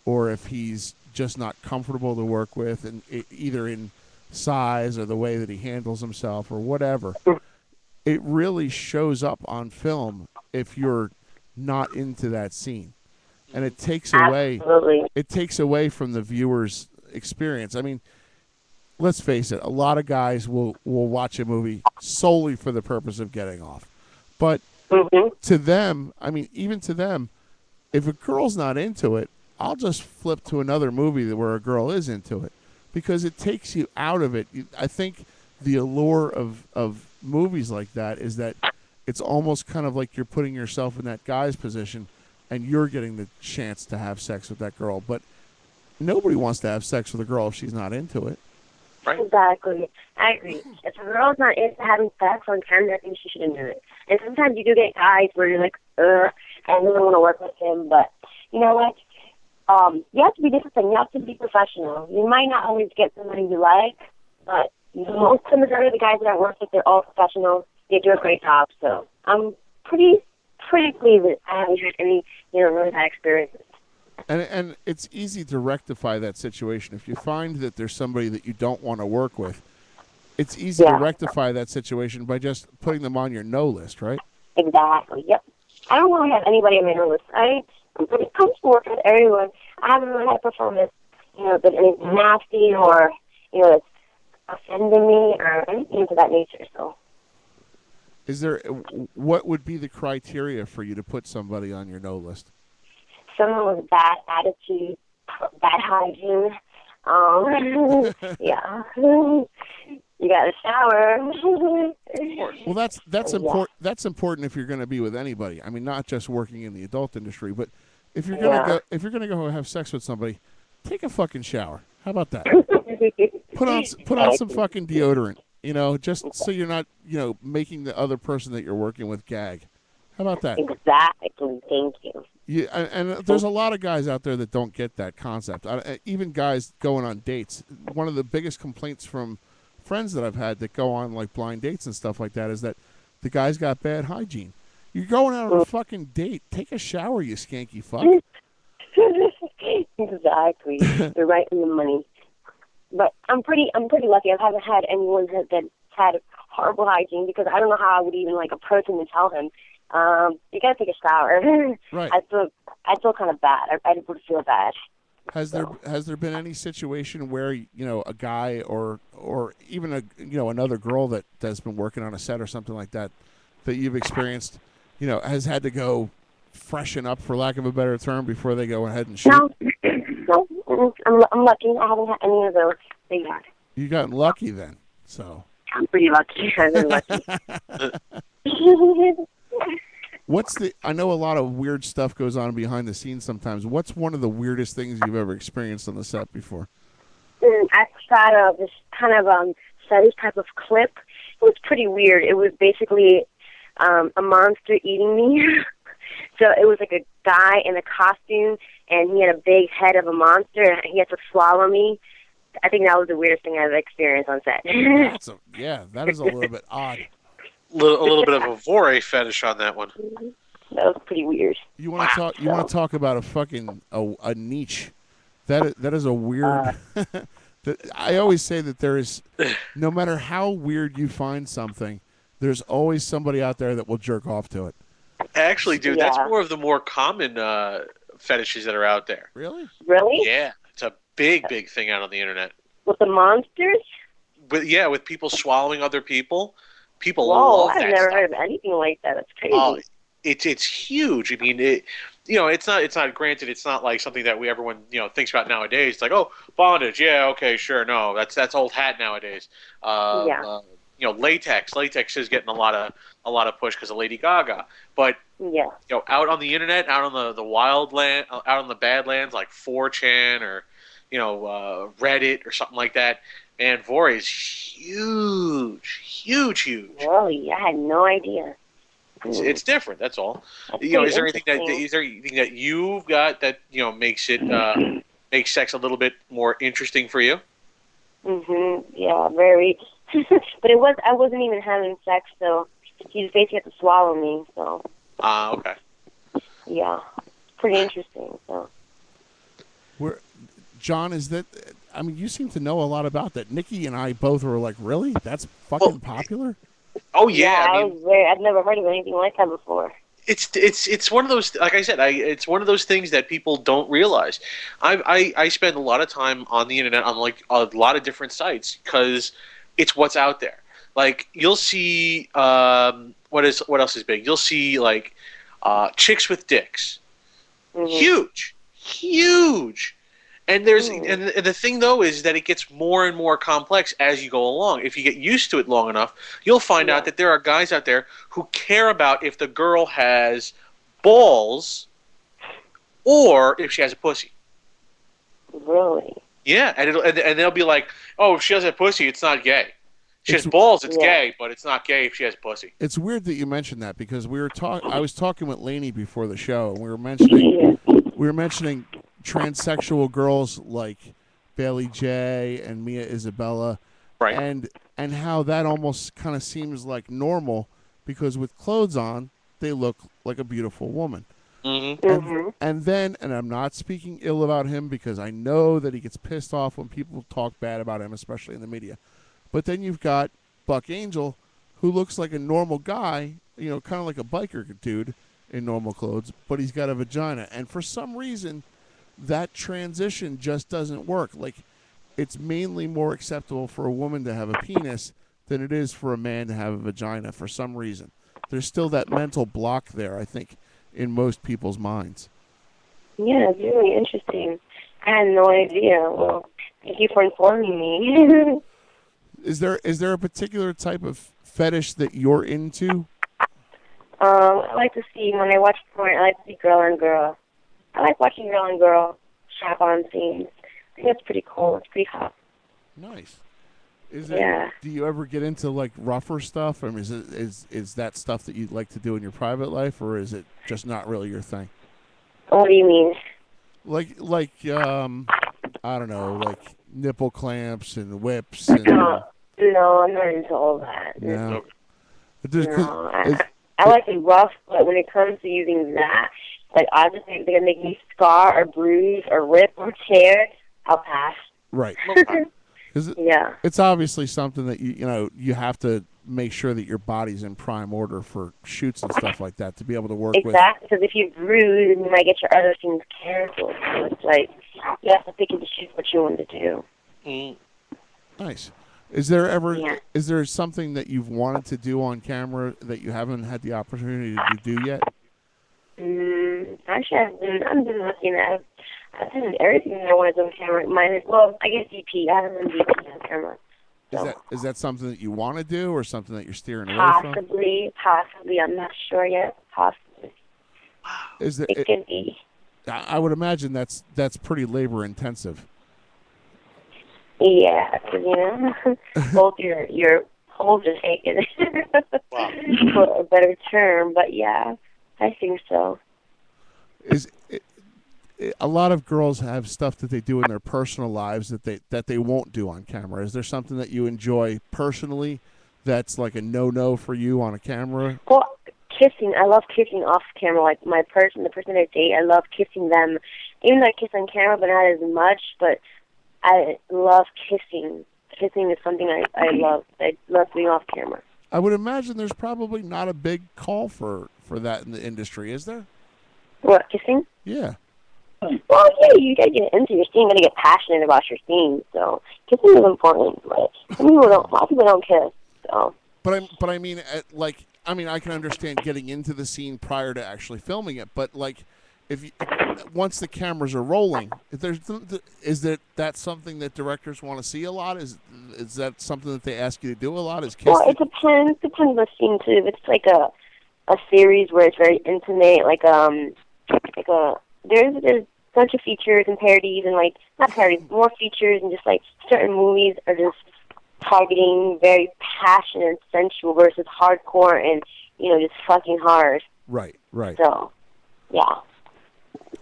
or if he's just not comfortable to work with, and either in size or the way that he handles himself or whatever, it really shows up on film if you're not into that scene, and it takes away from the viewer's experience. I mean, let's face it, a lot of guys will watch a movie solely for the purpose of getting off, but to them, even to them, if a girl's not into it, I'll just flip to another movie where a girl is into it, because it takes you out of it. I think the allure of movies like that is that it's almost kind of like you're putting yourself in that guy's position and you're getting the chance to have sex with that girl. But nobody wants to have sex with a girl if she's not into it. Right. Exactly. I agree. If a girl's not into having sex on camera, I think she shouldn't do it. And sometimes you do get guys where you're like, I really want to work with him, but you know what? You have to be disciplined. You have to be professional. You might not always get somebody you like, but the majority of the guys that I work with, they're all professionals. They do a great job. So I'm pretty pleased that I haven't had any, really bad experiences. And it's easy to rectify that situation. If you find that there's somebody that you don't want to work with, it's easy to rectify that situation by just putting them on your no list, right? Exactly, yep. I don't really have anybody on my no list. I'm pretty comfortable working with everyone. I haven't really had a performance, been anything nasty or, that's offending me or anything of that nature, so. What would be the criteria for you to put somebody on your no list? Someone with bad attitude, bad hygiene. Yeah. You got to shower. Well, that's important. That's important if you're going to be with anybody. I mean, not just working in the adult industry, but if you're going to go have sex with somebody, take a fucking shower. How about that? Put on some fucking deodorant. Just so you're not making the other person that you're working with gag. How about that? Exactly. Thank you. Yeah, and there's a lot of guys out there that don't get that concept. Even guys going on dates. One of the biggest complaints from friends that I've had that go on like blind dates and stuff like that is that the guy's got bad hygiene. You're going out on a fucking date. Take a shower, you skanky fuck. Exactly. You're right in the money. But I'm pretty lucky. I haven't had anyone that had horrible hygiene, because I don't know how I would even approach him and tell him, you gotta take a shower. Right. I feel kind of bad. I would feel bad. Has there been any situation where a guy or even another girl that has been working on a set or something like that you've experienced has had to go freshen up, for lack of a better term, before they go ahead and shoot? No, I'm lucky. I haven't had any of those things. You got lucky then. So I'm pretty lucky. I'm really lucky. I know a lot of weird stuff goes on behind the scenes sometimes. What's one of the weirdest things you've ever experienced on the set before? I shot this kind of fetish type of clip. It was pretty weird. It was basically a monster eating me. So it was like a guy in a costume, and he had a big head of a monster, and he had to swallow me. I think that was the weirdest thing I've experienced on set. That is a little bit odd. A little bit of a vore fetish on that one. That was pretty weird. You want to talk about a fucking a niche? That is a weird. I always say that there is, no matter how weird you find something, there's always somebody out there that will jerk off to it. Actually, dude, that's more of the more common fetishes that are out there. Really? Really? Yeah, it's a big thing out on the internet. With the monsters? With people swallowing other people. People Whoa, love that I've never stuff. heard of anything like that. That's crazy. Oh, it's huge. I mean, it's not. Granted, it's not like something that everyone thinks about nowadays. It's like, oh, bondage. Yeah, okay, sure. No, that's old hat nowadays. Latex. Latex is getting a lot of push because of Lady Gaga. But out on the internet, out on the wild land, out on the badlands like 4chan or Reddit or something like that. And vore is huge. Really? I had no idea. It's different. That's all. That's Is there anything that you've got that makes sex a little bit more interesting for you? Yeah, very. But I wasn't even having sex, so he just basically had to swallow me. So. Okay. Yeah, pretty interesting. So. John, is that? I mean, you seem to know a lot about that. Nikki and I both were like, really? That's fucking popular? Oh yeah, I've never heard of anything like that before. It's one of those, like I said, it's one of those things that people don't realize. I spend a lot of time on the internet on like a lot of different sites because it's what's out there. Like you'll see what else is big? You'll see like chicks with dicks, huge. And and the thing though is that it gets more and more complex as you go along. If you get used to it long enough, you'll find out that there are guys out there who care about if the girl has balls or if she has a pussy. Really? Yeah, and they'll be like, "Oh, if she has a pussy, it's not gay. She has balls, it's gay, but it's not gay if she has pussy." It's weird that you mentioned that because I was talking with Lainey before the show, and we were mentioning transsexual girls like Bailey J and Mia Isabella, right? And how that almost kind of seems like normal because with clothes on, they look like a beautiful woman. And then, and I'm not speaking ill about him because I know that he gets pissed off when people talk bad about him, especially in the media. But then you've got Buck Angel, who looks like a normal guy, kind of like a biker dude in normal clothes, but he's got a vagina. And for some reason, that transition just doesn't work. Like, it's mainly more acceptable for a woman to have a penis than it is for a man to have a vagina for some reason. There's still that mental block there, I think, in most people's minds. Yeah, it's really interesting. I had no idea. Well, thank you for informing me. Is there a particular type of fetish that you're into? I like to see, when I watch porn, I like to see girl on girl. I like watching girl on girl shop on scenes. I think that's pretty cool. It's pretty hot. Nice. Yeah. Do you ever get into like rougher stuff? I mean, is that stuff that you'd like to do in your private life, or is it just not really your thing? What do you mean? Like I don't know, like nipple clamps and whips and. No, I'm not into all that. No. No, I like it rough, but when it comes to using that, like, obviously, if they're going to make me scar or bruise or rip or tear, I'll pass. Right. Yeah. It's obviously something that you have to make sure that your body's in prime order for shoots and stuff like that to be able to work with. Exactly, because if you bruise, you might get your other things canceled. So it's like, you have to pick and choose what you want to do. Nice. Is there something that you've wanted to do on camera that you haven't had the opportunity to do yet? Actually, I'm been looking at. I've done everything that I wanted to do on camera. Well, I guess DP. I haven't done DP on camera. So. Is that something that you want to do, or something that you're steering away from? Possibly. I'm not sure yet. Possibly. It could be. I would imagine that's pretty labor intensive. Yeah, because both your holes are taken. For a better term, but yeah, I think so. A lot of girls have stuff that they do in their personal lives that they won't do on camera. Is there something that you enjoy personally that's like a no for you on a camera? Well, kissing. I love kissing off camera. Like the person I date, I love kissing them. Even though I kiss on camera, but not as much. But I love kissing. Kissing is something I love. I love doing off camera. I would imagine there's probably not a big call for that in the industry, is there? What, kissing? Yeah. Well, yeah, you gotta get into your scene, you gotta get passionate about your scene. So kissing is important. Like a lot of people don't kiss. So. But I mean, I can understand getting into the scene prior to actually filming it. But like, once the cameras are rolling, is that something that directors want to see a lot? Is that something that they ask you to do a lot? Is kissing? Well, it depends. Depends on the scene too. If it's like a series where it's very intimate, there's a bunch of features and parodies and not parodies, more features, and just like certain movies are just targeting very passionate and sensual versus hardcore and just fucking hard. Right. So, yeah.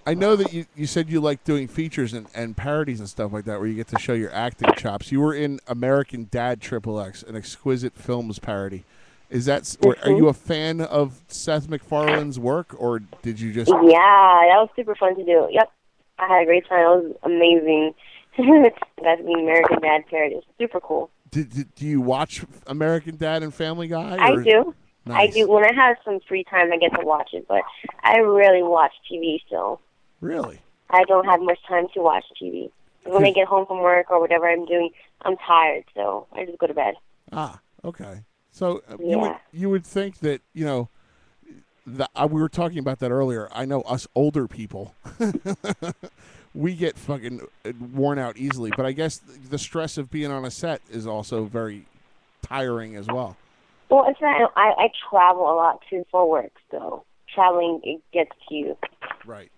I know that you said you like doing features and parodies and stuff like that where you get to show your acting chops. You were in American Dad XXX, an exquisite films parody. Is that? Are you a fan of Seth MacFarlane's work, or did you just? Yeah, that was super fun to do. Yep, I had a great time. It was amazing. That's the American Dad parody. It's super cool. Do you watch American Dad and Family Guy? I do. Nice. I do. When I have some free time, I get to watch it, but I rarely watch TV. So. Really? I don't have much time to watch TV. When I get home from work or whatever I'm doing, I'm tired, so I just go to bed. Ah, okay. So yeah. you would think that, we were talking about that earlier. I know us older people, we get fucking worn out easily. But I guess the stress of being on a set is also very tiring as well. Well, it's not. I travel a lot too for work, so traveling, it gets to you. Right.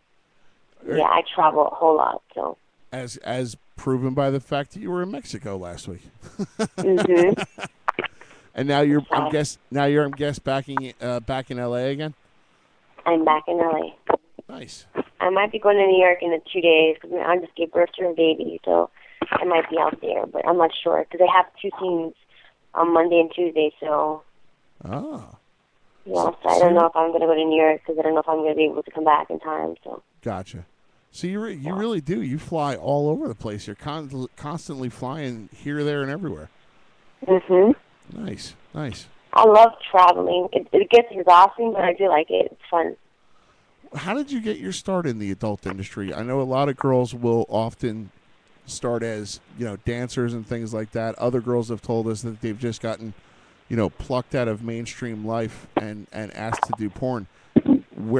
Yeah, I travel a whole lot, so. As proven by the fact that you were in Mexico last week. Mm-hmm. And now I'm back in LA again. I'm back in LA. Nice. I might be going to New York in 2 days because I just gave birth to a baby, so I might be out there, but I'm not sure because they have 2 scenes on Monday and Tuesday, so. Oh. Yeah, so I don't know if I'm going to go to New York because I don't know if I'm going to be able to come back in time. So. Gotcha. So you really do. You fly all over the place. You're constantly flying here, there, and everywhere. Mhm. Nice. I love traveling. It gets exhausting, but I do like it. It's fun. How did you get your start in the adult industry? I know a lot of girls will often start as dancers and things like that. Other girls have told us that they've just gotten plucked out of mainstream life and asked to do porn.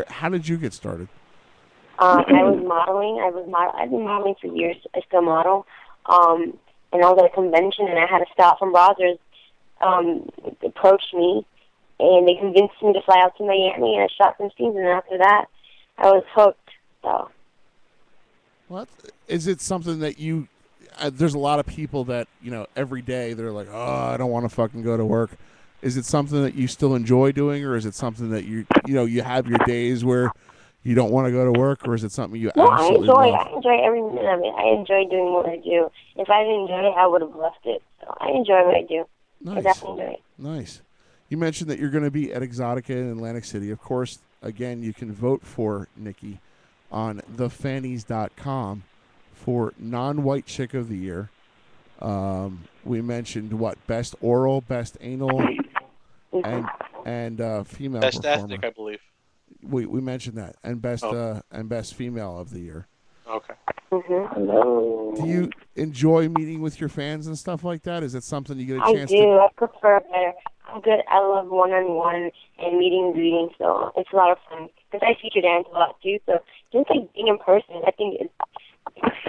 How did you get started? I was modeling. I've been modeling for years. I still model. And I was at a convention, and I had a staff from Brazzers approached me, and they convinced me to fly out to Miami, and I shot some scenes, and after that, I was hooked. So. What? Is it something that you... there's a lot of people that, every day they're like, oh, I don't want to fucking go to work. Is it something that you still enjoy doing, or is it something that you have your days where you don't want to go to work, or is it something you absolutely love? I enjoy every minute of it. I enjoy doing what I do. If I didn't enjoy it, I would have left it. So I enjoy what I do. Nice. I definitely enjoy it. Nice. You mentioned that you're going to be at Exotica in Atlantic City. Of course, again, you can vote for Nikki on thefannies.com for non-white chick of the year. We mentioned best oral, best anal, and female Best performer. ethnic, I believe. We mentioned that, and best female of the year. Okay. Hello. Do you enjoy meeting with your fans and stuff like that? Is it something you get a I chance do. to? I prefer it better. I'm good. I love one-on-one and meeting and greeting, so it's a lot of fun. Because I feature dance a lot too, so just like being in person, I think it's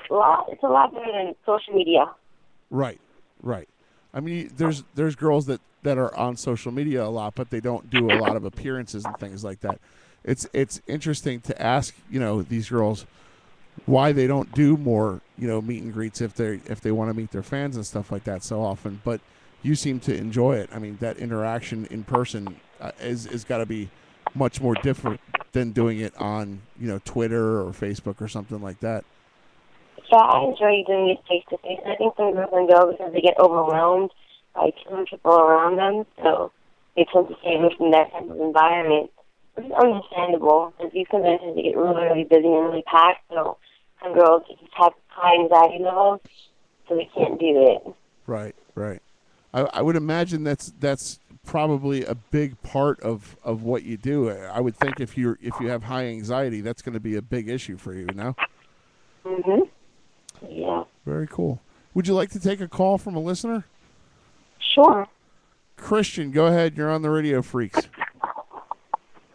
a lot. It's a lot better than social media. Right. I mean, there's girls that are on social media a lot, but they don't do a lot of appearances and things like that. It's interesting to ask, these girls why they don't do more, meet and greets if they want to meet their fans and stuff like that so often. But you seem to enjoy it. I mean, that interaction in person is got to be much more different than doing it on, Twitter or Facebook or something like that. Yeah, I enjoy doing it face-to-face. I think some girls can go because they get overwhelmed by too many people around them, so they tend to stay away from that type of environment. Which is understandable, because these conventions get really, really busy and really packed, so some girls just have high anxiety levels, so they can't do it. Right. I would imagine that's probably a big part of what you do. I would think if you have high anxiety, that's going to be a big issue for you, Mhm. Yeah. Very cool. Would you like to take a call from a listener? Sure. Christian, go ahead. You're on the Radio Freaks.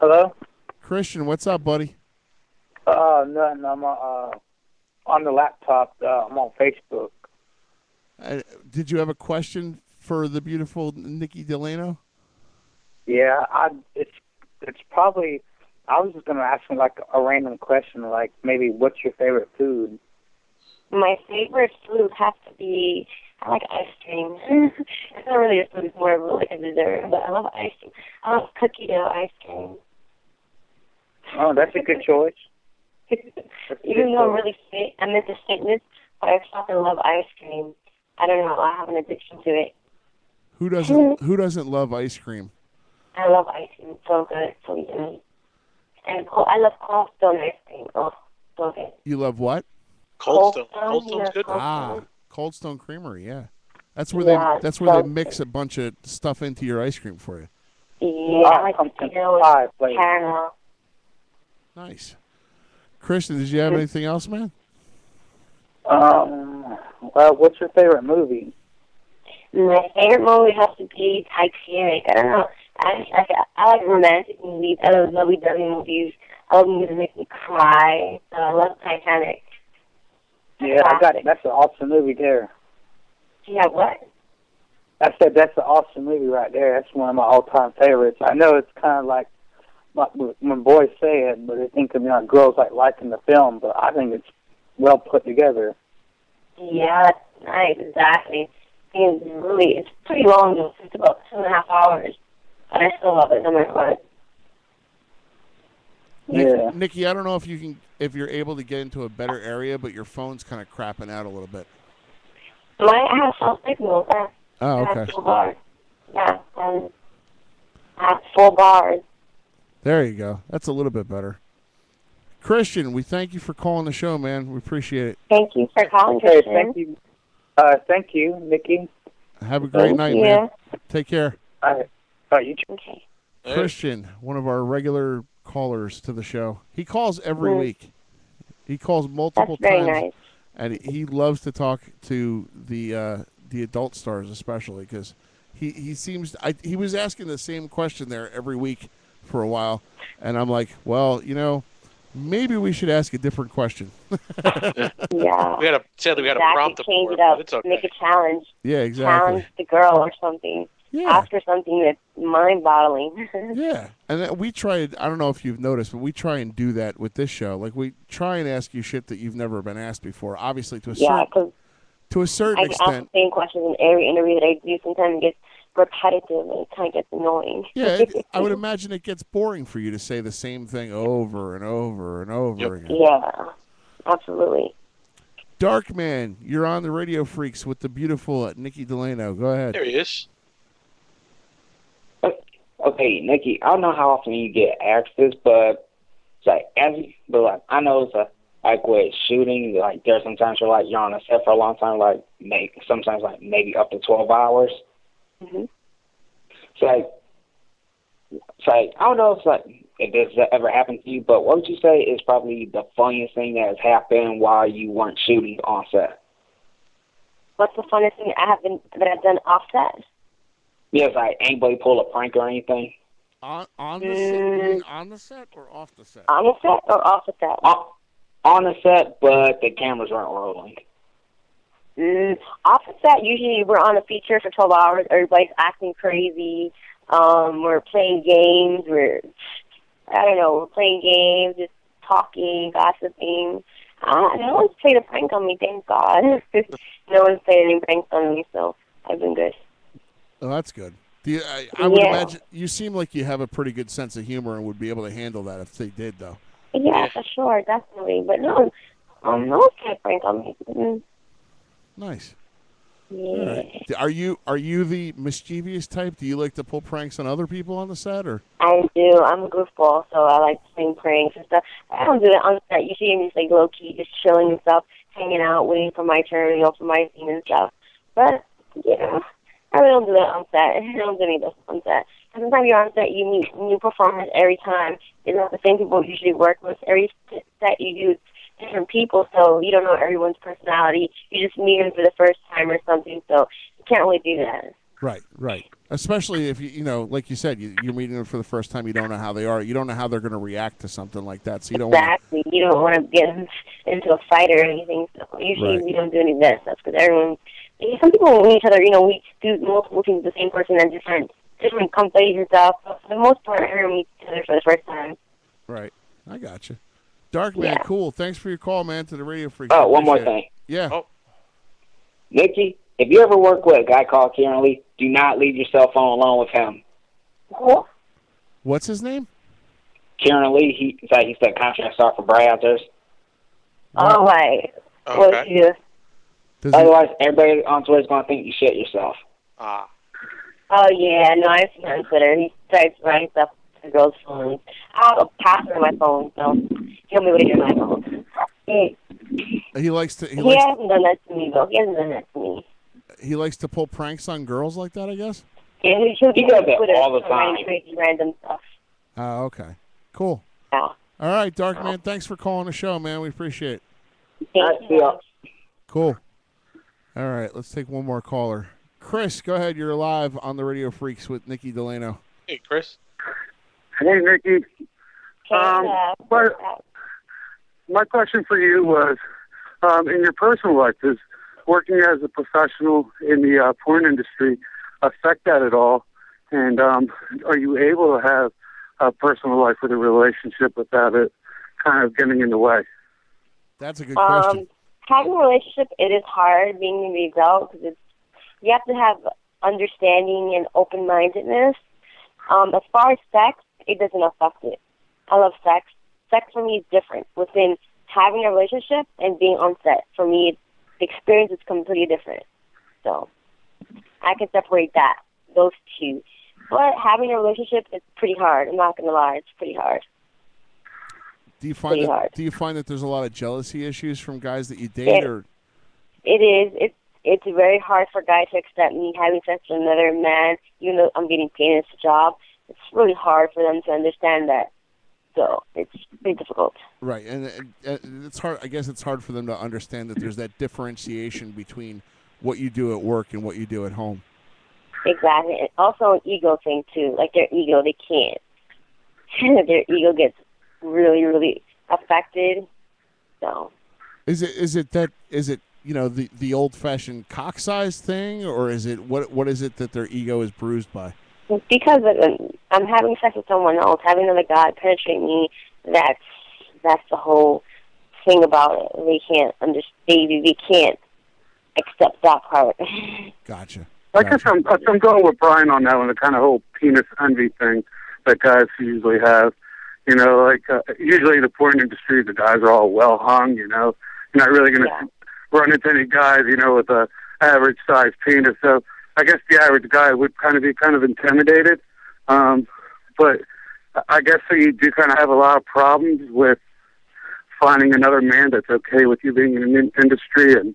Hello? Christian, what's up, buddy? Nothing. I'm on the laptop. I'm on Facebook. Did you have a question for the beautiful Nikki Delano? Yeah, it's probably. I was just gonna ask him like a random question, like maybe what's your favorite food? My favorite food has to be, I like ice cream. It's not really a food, it's more of like a dessert, but I love ice cream. I love cookie dough ice cream. Oh, that's a good choice. Even though I'm really fit, I'm into fitness, but I fucking love ice cream. I don't know, I have an addiction to it. Who doesn't love ice cream? I love ice cream. It's so good, so yummy. And I love Cold Stone ice cream. Oh, so good. You love what? Cold Stone. Cold Stone's good. Cold Stone Creamery, yeah. That's where they mix a bunch of stuff into your ice cream for you. Yeah, I like cookie dough with caramel. Nice. Christian, did you have anything else, man? Well, what's your favorite movie? My favorite movie has to be Titanic. I don't know. I like romantic movies. I love lovey-dovey movies. I love movies that make me cry. So I love Titanic. Yeah, I got it. That's an awesome movie there. Yeah, what? I said that's an awesome movie right there. That's one of my all-time favorites. I know it's kind of like when boys say it, but they think of girls liking the film. But I think it's well put together. Yeah, that's nice. Exactly. It's pretty long though. It's about 2.5 hours, but I still love it no matter what. Yeah. Nikki, I don't know if you're able to get into a better area, but your phone's kind of crapping out a little bit. I have full signal. Oh, okay. I have full bars. Yeah, I have full bars. There you go. That's a little bit better. Christian, we thank you for calling the show, man. We appreciate it. Thank you for calling, Okay, Christian. thank you. Thank you, Nikki. Have a great night, man. Take care. All right. You too. Okay. Christian, one of our regular callers to the show. He calls every week. He calls multiple That's very times. nice. And he loves to talk to the adult stars, especially because he seems. He was asking the same question there every week for a while, and I'm like, well, maybe we should ask a different question. Yeah. Sadly, we got a prompt change for it up. but it's okay. Make a challenge. Yeah, exactly. Challenge the girl or something. Yeah. Ask her something that's mind-boggling. Yeah, and then we try. I don't know if you've noticed, but we try and do that with this show. Like we try and ask you shit that you've never been asked before. Obviously, to a certain I extent. ask the same questions in every interview that I do. Sometimes it gets repetitive and it kind of gets annoying. Yeah, I would imagine it gets boring for you to say the same thing over and over and over again. Yeah, absolutely. Darkman, you're on the Radio Freaks with the beautiful Nikki Delano. Go ahead. There he is. hey, Nikki, I don't know how often you get asked this, but it's like, I know it's like with shooting, like there's sometimes you're on a set for a long time, sometimes maybe up to 12 hours. Mm-hmm. It's like I don't know if this ever happened to you, but what would you say is probably the funniest thing that has happened while you weren't shooting on set? What's the funniest thing that I've done off set? Yes, like anybody pull a prank or anything? On the set? You mean on the set or off the set? On the set or off the set? On the set, but the cameras weren't rolling. Off the set, usually we're on a feature for 12 hours. Everybody's acting crazy. We're playing games. We're playing games, just talking, gossiping. No one's played a prank on me, thank God. No one's played any pranks on me, so I've been good. Oh, that's good. I would imagine you seem like you have a pretty good sense of humor and would be able to handle that if they did, though. Yeah, for sure, definitely. But no one's played a prank on me. Mm-hmm. Nice. Yeah. All right. Are you the mischievous type? Do you like to pull pranks on other people on the set, or? I do. I'm a goofball, so I like playing pranks and stuff. I don't do it on set. You see me just like low key, just chilling and stuff, hanging out, waiting for my turn, for my scene and stuff. But I really don't do that on set. I don't do any of this on set. And sometimes you're on set, you meet new performers every time. It's not the same people you usually work with. Every set you do different people, so you don't know everyone's personality. You just meet them for the first time or something, so you can't really do that. Right. Especially if like you said, you're meeting them for the first time. You don't know how they are. You don't know how they're going to react to something like that. So you don't. Exactly. You don't want to get into a fight or anything. So usually we don't do any of that stuff because some people meet each other. We do multiple things with the same person and different companies and stuff. But for the most part, everyone meets each other for the first time. Right. I got you. Darkman, cool. Thanks for your call, man, to the Radio Freak. Oh, one more thing. Yeah. Oh. Nikki, if you ever work with a guy called Kieran Lee, do not leave your cell phone alone with him. What? What's his name? Kieran Lee. He's the contract star for Browsers. Oh, right. Okay. What he do? Otherwise, everybody on Twitter is going to think you shit yourself. Ah. Oh, yeah. No, I've seen him on Twitter. He starts writing stuff to girls' phones. I have a password on my phone, so he'll be waiting on my phone. He likes to. He hasn't done that to me, though. He hasn't done that to me. He likes to pull pranks on girls like that, I guess? Yeah, he does it all the time. Crazy random stuff. Oh, okay. Cool. Yeah. All right, Darkman, thanks for calling the show, man. We appreciate it. Thank you. Cool. All right, let's take one more caller. Chris, go ahead. You're live on the Radio Freaks with Nikki Delano. Hey, Chris. Hey, Nikki. My question for you was, in your personal life, does working as a professional in the porn industry affect that at all? And are you able to have a personal life with a relationship without it kind of getting in the way? That's a good question. Having a relationship, it is hard being in the adult because you have to have understanding and open-mindedness. As far as sex, it doesn't affect it. I love sex. Sex for me is different. Within having a relationship and being on set, for me, the experience is completely different. So I can separate those two. But having a relationship is pretty hard. I'm not going to lie. It's pretty hard. Do you find that there's a lot of jealousy issues from guys that you date? It is. It's very hard for guys to accept me having sex with another man, even though I'm getting paid in this job. It's really hard for them to understand that. So it's pretty difficult. Right, and it's hard. I guess it's hard for them to understand that there's that differentiation between what you do at work and what you do at home. Exactly, and also an ego thing too. Like their ego, they can't. Their ego gets really, really affected. So is it the old fashioned cock size thing, or is it what is it that their ego is bruised by? Because I'm having sex with someone else, having another guy penetrate me, that's the whole thing about it. They can't understand. They can't accept that part. Gotcha. I guess I'm going with Brian on that one, the kind of whole penis envy thing that guys usually have. Usually in the porn industry, the guys are all well hung, You're not really going to run into any guys, with a average size penis. So I guess the average guy would be kind of intimidated. But I guess so you do kind of have a lot of problems with finding another man that's okay with you being in an industry and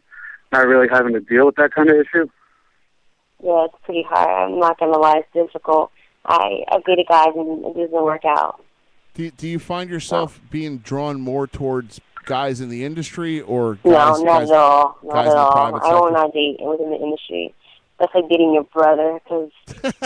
not really having to deal with that kind of issue. Yeah, it's pretty hard. I'm not gonna lie, it's difficult. I've dated guys and it doesn't work out. Do you find yourself being drawn more towards guys in the industry or No, guys? not at all. Not guys at in the all. private I will sector? not date within the industry. That's like dating your brother, because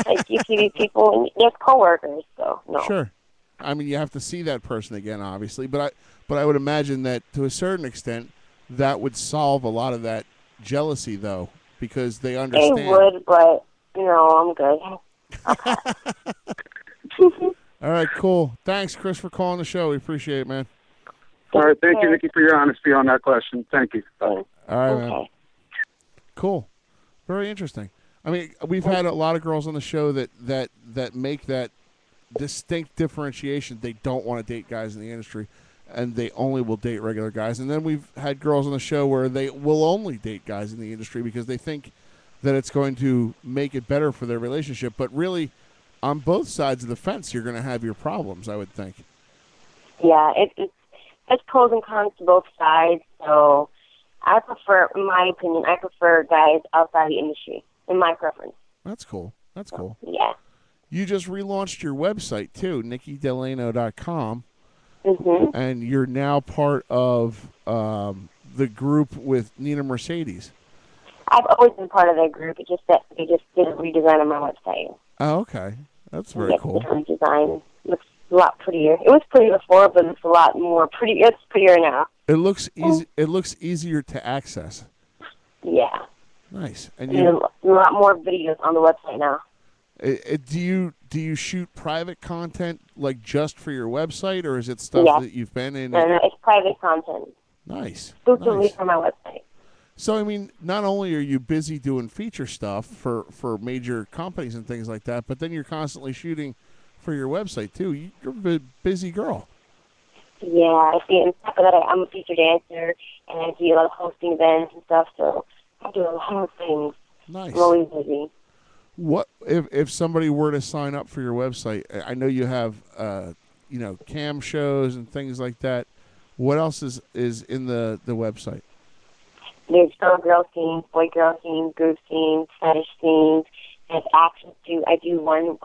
like you see these people and they're coworkers. So no. Sure. I mean, you have to see that person again, obviously, but I would imagine that to a certain extent that would solve a lot of that jealousy, though, because they understand. They would, but I'm good. All right, cool. Thanks, Chris, for calling the show. We appreciate it, man. All right, thank you, Nikki, for your honesty on that question. Thank you. All right, man. Cool. Very interesting. I mean, we've had a lot of girls on the show that make that distinct differentiation. They don't want to date guys in the industry, and they only will date regular guys. And then we've had girls on the show where they will only date guys in the industry because they think that it's going to make it better for their relationship. But really, on both sides of the fence, you're going to have your problems, I would think. Yeah, it's pros and cons to both sides. So I prefer, in my opinion, guys outside the industry, in my preference. That's cool. That's cool. Yeah. You just relaunched your website, too, NikkiDelano.com. Mm-hmm. And you're now part of the group with Nina Mercedes. I've always been part of their group. It's just that they just did a redesign of my website. Oh, okay. That's very cool. Different design. Looks a lot prettier. It was pretty before, but it's a lot more pretty. It's prettier now. It looks easy. It looks easier to access. Yeah. Nice. And There's a lot more videos on the website now. Do you shoot private content like just for your website, or is it stuff that you've been in? No, it's private content. Nice. Exclusively for my website. So, I mean, not only are you busy doing feature stuff for major companies and things like that, but then you're constantly shooting for your website, too. You're a busy girl. Yeah, I see. On top of that, I'm a feature dancer, and I do a lot of hosting events and stuff, so I do a lot of things. Nice. I'm always busy. What if somebody were to sign up for your website? I know you have, cam shows and things like that. What else is in the website? There's girl scenes, boy girl scenes, group scenes, fetish scenes. There's access to, I do one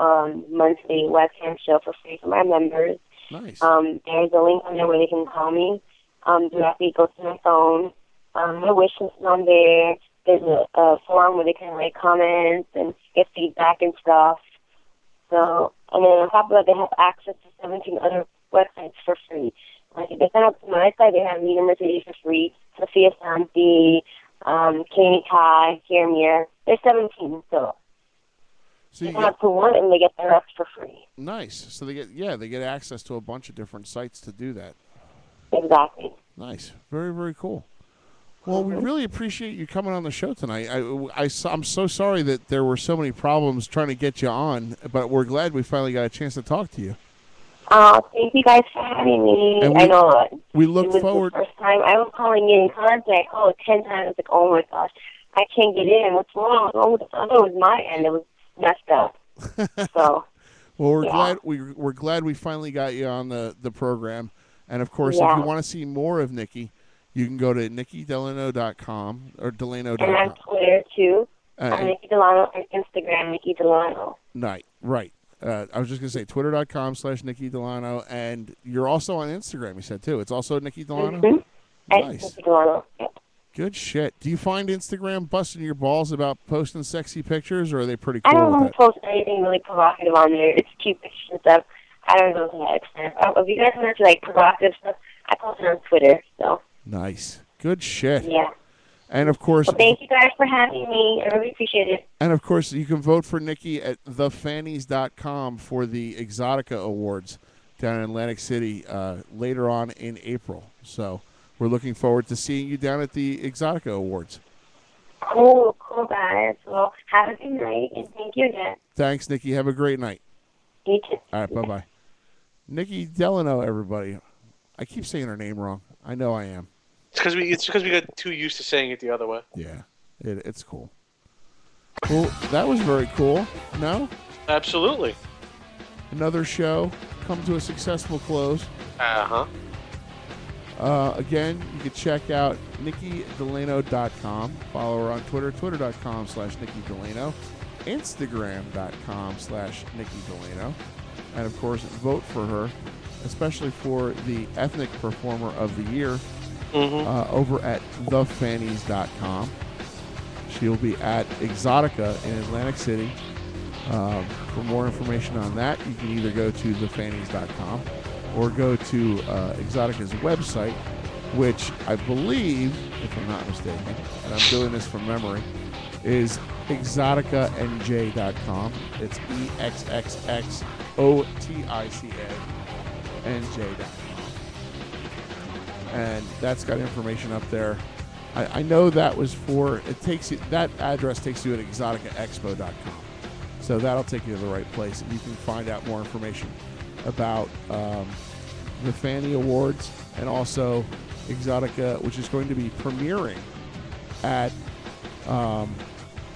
monthly webcam show for free for my members. Nice. There's a link on there where they can call me directly. It goes to my phone. My wish list is on there. There's a forum where they can write comments and get feedback and stuff. So, and then on top of that, they have access to 17 other websites for free. Like if they sign up to my site, they have Nina Mercedes for free, Sophia Santi, Kami Kai, Kiramir. There's 17 still. So they sign up to one and they get the rest for free. Nice. So they get access to a bunch of different sites to do that. Exactly. Nice. Very, very cool. Well, we really appreciate you coming on the show tonight. I'm so sorry that there were so many problems trying to get you on, but we're glad we finally got a chance to talk to you. Thank you guys for having me. And I know we look it was forward. The first time I was calling in contact. I called 10 times. I was like, oh my gosh, I can't get in. What's wrong? Oh, I thought it was my end. It was messed up. So. Well, we're glad we finally got you on the program. And of course, if you want to see more of Nikki, you can go to NikkiDelano.com or Delano.com. And on Twitter too. I'm Nikki Delano, and Instagram Nikki Delano. Right. I was just going to say Twitter.com/Nikki Delano, and you're also on Instagram, you said, too. It's also Nikki Delano? Mm-hmm. Nice. Nikki Delano. Yep. Good shit. Do you find Instagram busting your balls about posting sexy pictures, or are they pretty cool I don't with want to post anything really provocative on there. It's cute pictures and stuff. I don't go to that extent. If you guys want to like provocative stuff, I post it on Twitter. So. Nice. Good shit. Yeah. And, of course... Well, thank you guys for having me. I really appreciate it. And, of course, you can vote for Nikki at thefannies.com for the Exotica Awards down in Atlantic City later on in April. So we're looking forward to seeing you down at the Exotica Awards. Cool, guys. Well, have a good night, and thank you again. Thanks, Nikki. Have a great night. You too. All right, bye-bye. Nikki Delano, everybody. I keep saying her name wrong. I know I am. It's because we got too used to saying it the other way. Yeah, it's cool. Well, that was very cool. No? Absolutely. another show come to a successful close. Uh-huh. Again, you can check out NikkiDelano.com. Follow her on Twitter, twitter.com/NikkiDelano, Instagram.com/NikkiDelano. And, of course, vote for her, especially for the Ethnic Performer of the Year over at thefannies.com. She'll be at Exotica in Atlantic City. For more information on that, you can either go to thefannies.com or go to Exotica's website, which I believe, if I'm not mistaken, and I'm doing this from memory, is exoticanj.com. It's EXXXOTICANJ.com. And that's got information up there. I know that was for, that address takes you at exoticaexpo.com. So that'll take you to the right place, and you can find out more information about the Fanny Awards and also Exotica, which is going to be premiering at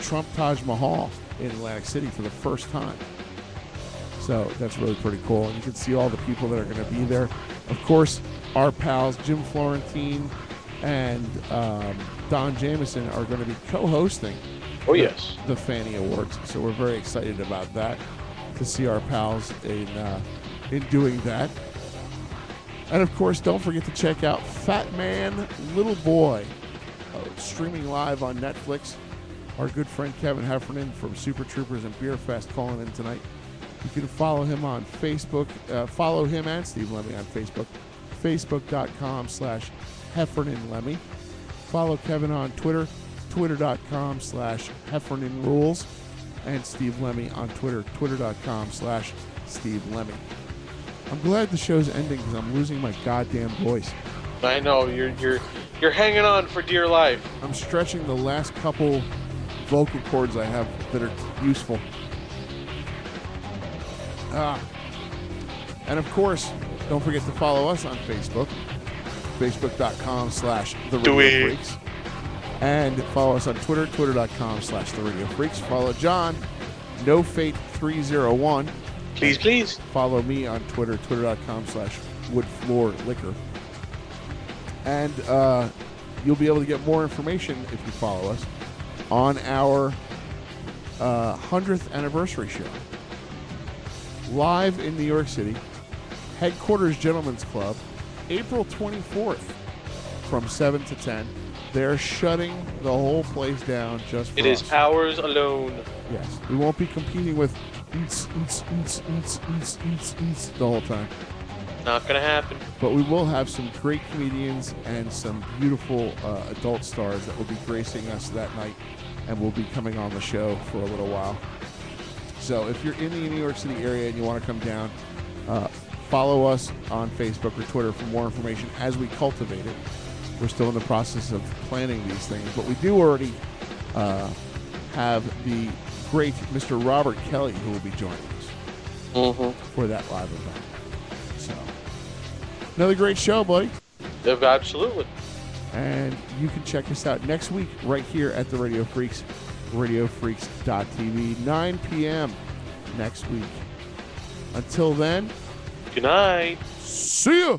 Trump Taj Mahal in Atlantic City for the first time. So that's really pretty cool. And you can see all the people that are going to be there. Of course, our pals Jim Florentine and Don Jamieson are going to be co-hosting the Fanny Awards. So we're very excited about that, to see our pals in doing that. And of course, don't forget to check out Fat Man Little Boy, streaming live on Netflix. Our good friend Kevin Heffernan from Super Troopers and Beer Fest calling in tonight. You can follow him on Facebook. Follow him and Steve Lemme on Facebook. Facebook.com/HeffernanLemme. Follow Kevin on Twitter. Twitter.com/HeffernanRules. And Steve Lemme on Twitter. Twitter.com/Steve Lemme. I'm glad the show's ending because I'm losing my goddamn voice. I know, you're hanging on for dear life. I'm stretching the last couple vocal cords I have that are useful. And of course, don't forget to follow us on Facebook. Facebook.com/TheRadioFreaks. And follow us on Twitter. Twitter.com/TheRadioFreaks. Follow John, NoFate301. Please. Follow me on Twitter. Twitter.com/WoodFloorLiquor. And you'll be able to get more information if you follow us on our 100th anniversary show. Live in New York City, Headquarters Gentlemen's Club, April 24th from 7 to 10. They're shutting the whole place down just for us. It is ours alone. Yes. We won't be competing with the whole time. Not going to happen. But we will have some great comedians and some beautiful adult stars that will be gracing us that night and will be coming on the show for a little while. So if you're in the New York City area and you want to come down, follow us on Facebook or Twitter for more information as we cultivate it. We're still in the process of planning these things, but we do already have the great Mr. Robert Kelly who will be joining us for that live event. So, another great show, buddy. Absolutely. And you can check us out next week right here at the Radio Freaks, radiofreaks.tv, 9 p.m. next week. Until then, good night. See ya.